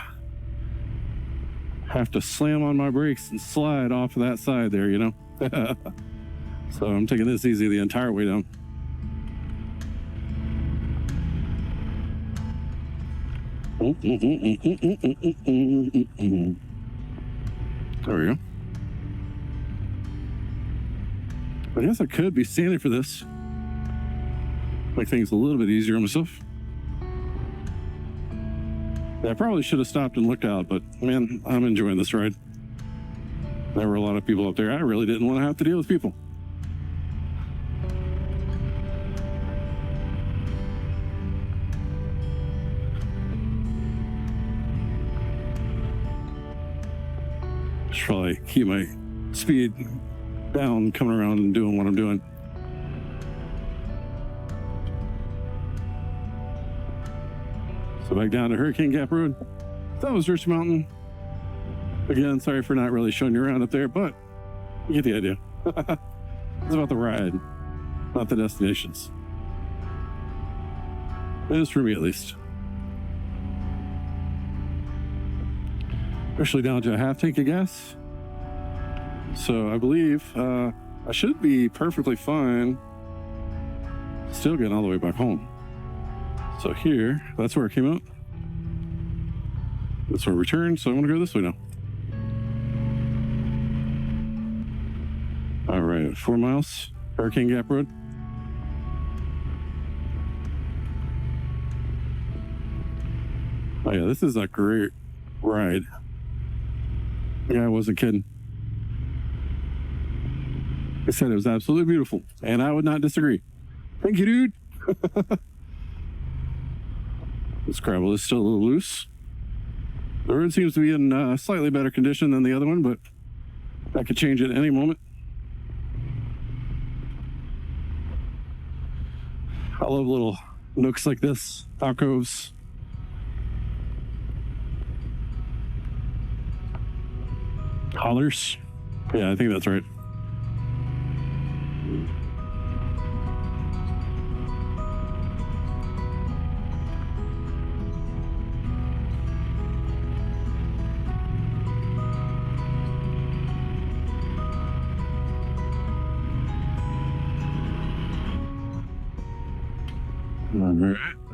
have to slam on my brakes and slide off of that side there, you know. So I'm taking this easy the entire way down. There we go. I guess I could be standing for this. Make things a little bit easier on myself. Yeah, I probably should have stopped and looked out, but man, I'm enjoying this ride. There were a lot of people up there. I really didn't want to have to deal with people. Should probably keep my speed down coming around and doing what I'm doing. So back down to Hurricane Gap Road. That was Rich Mountain. Again, sorry for not really showing you around up there, but you get the idea. It's about the ride, not the destinations. It is for me, at least. Actually down to a half tank of gas. So I believe I should be perfectly fine. Still getting all the way back home. So here, that's where it came out. That's where it returned, so I'm gonna go this way now. All right, 4 miles, Hurricane Gap Road. Oh yeah, this is a great ride. Yeah, I wasn't kidding. I said it was absolutely beautiful, and I would not disagree. Thank you, dude. This gravel is still a little loose. The road seems to be in slightly better condition than the other one, but that could change at any moment. I love little nooks like this, alcoves. Hollers. Yeah, I think that's right.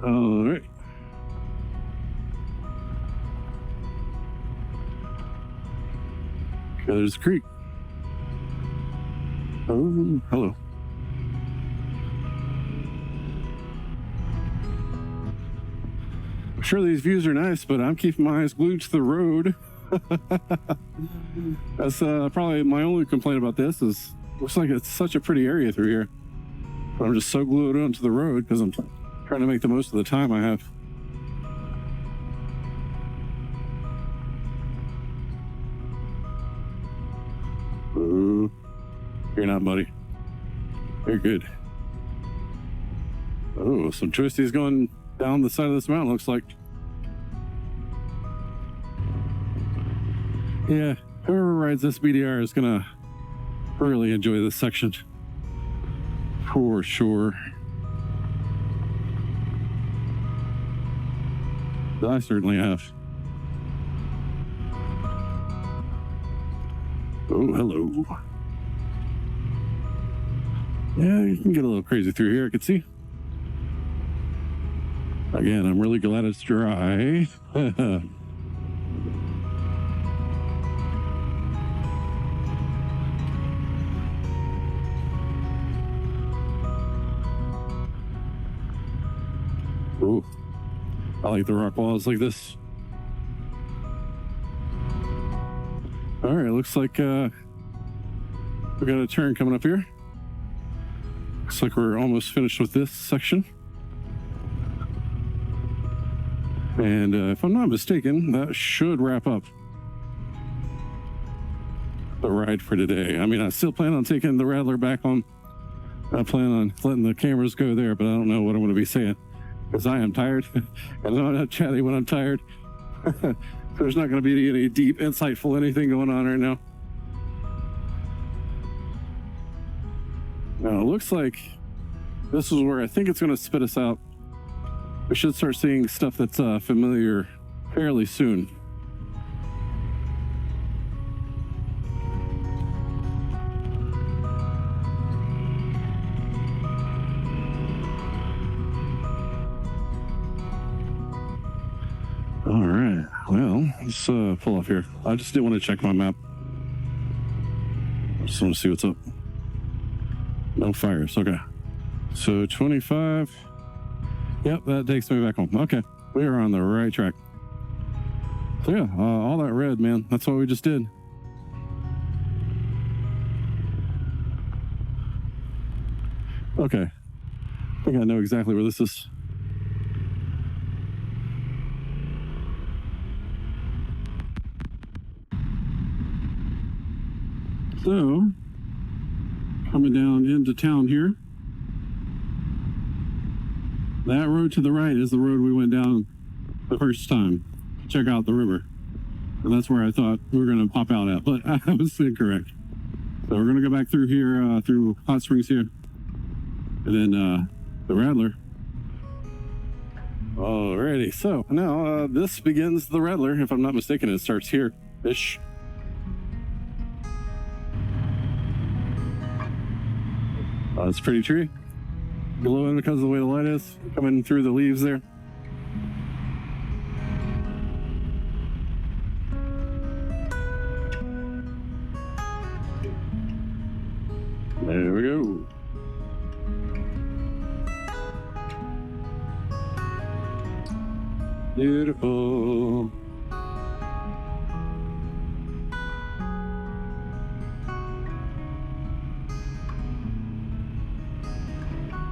All right. Okay, there's the creek. Oh, hello. I'm sure these views are nice, but I'm keeping my eyes glued to the road. That's probably my only complaint about this is looks like it's such a pretty area through here. But I'm just so glued onto the road because I'm trying to make the most of the time I have. Ooh, you're not, buddy. You're good. Oh, some twisties going down the side of this mountain, looks like. Yeah, whoever rides this BDR is gonna really enjoy this section. For sure. I certainly have. Oh, hello. Yeah, you can get a little crazy through here, I can see. Again, I'm really glad it's dry. Ooh, I like the rock walls like this. All right, looks like we got a turn coming up here. Looks like we're almost finished with this section. And if I'm not mistaken, that should wrap up the ride for today. I mean, I still plan on taking the Rattler back home. I plan on letting the cameras go there, but I don't know what I'm going to be saying because I am tired. And I'm not chatty when I'm tired. There's not going to be any deep, insightful anything going on right now. Now, it looks like this is where I think it's going to spit us out. We should start seeing stuff that's familiar fairly soon. All right, well, let's pull off here. I just didn't want to check my map. I just want to see what's up. No fires, okay. So 25. Yep, that takes me back home. Okay, we are on the right track. So yeah, all that red, man, that's what we just did. Okay, I think I know exactly where this is. So, coming down into town here. That road to the right is the road we went down the first time to check out the river. And that's where I thought we were going to pop out at, but I was incorrect. So we're going to go back through here, through Hotsprings here. And then the Rattler. Alrighty, so now this begins the Rattler. If I'm not mistaken, it starts here-ish. It's a pretty tree. Glowing because of the way the light is coming through the leaves there. There we go. Beautiful.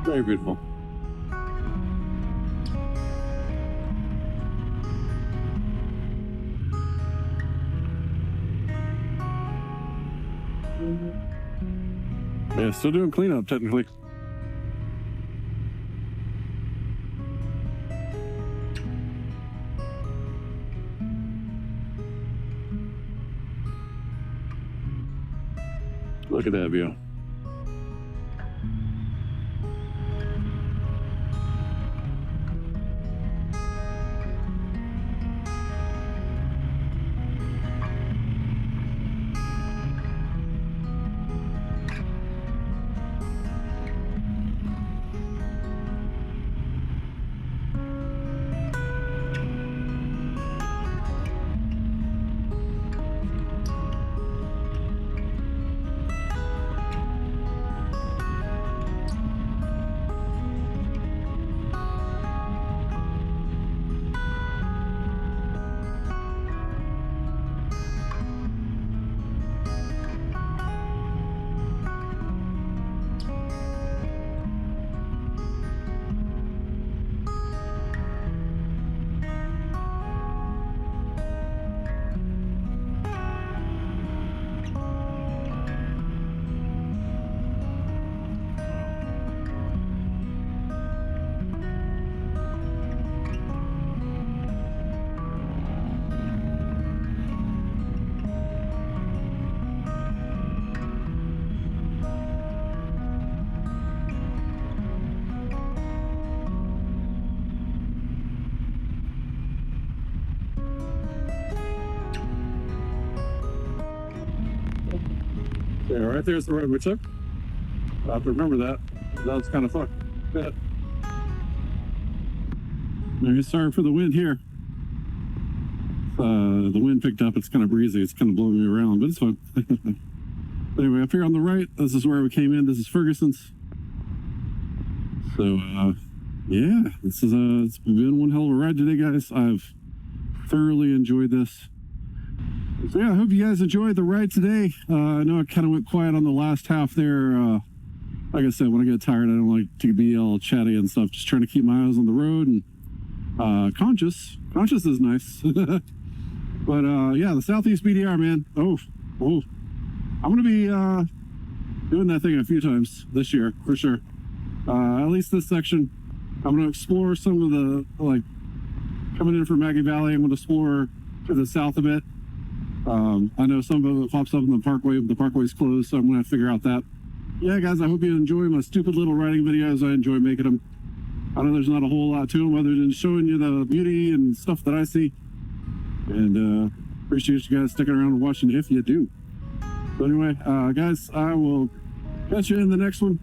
Very beautiful. Yeah, still doing cleanup technically. Look at that view. Yeah, right there's the road we took. I have to remember that. That was kind of fun. Yeah. Sorry for the wind here. The wind picked up. It's kind of breezy. It's kind of blowing me around, but it's fun. Anyway, up here on the right, this is where we came in. This is Ferguson's. So, yeah, this is it's been one hell of a ride today, guys. I've thoroughly enjoyed this. So yeah, I hope you guys enjoyed the ride today. I know I kind of went quiet on the last half there. Like I said, when I get tired, I don't like to be all chatty and stuff. Just trying to keep my eyes on the road and conscious. Conscious is nice. But yeah, the Southeast BDR, man. Oh, I'm gonna be doing that thing a few times this year for sure. At least this section. I'm gonna explore some of the, like, coming in from Maggie Valley. I'm gonna explore to the south a bit. I know some of it pops up in the parkway, but the parkway's closed, so I'm gonna have to figure out that. Yeah, guys, I hope you enjoy my stupid little riding videos. I enjoy making them. I know there's not a whole lot to them other than showing you the beauty and stuff that I see. And appreciate you guys sticking around and watching if you do. So anyway, guys, I will catch you in the next one.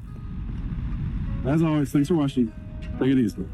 As always, thanks for watching. Take it easy.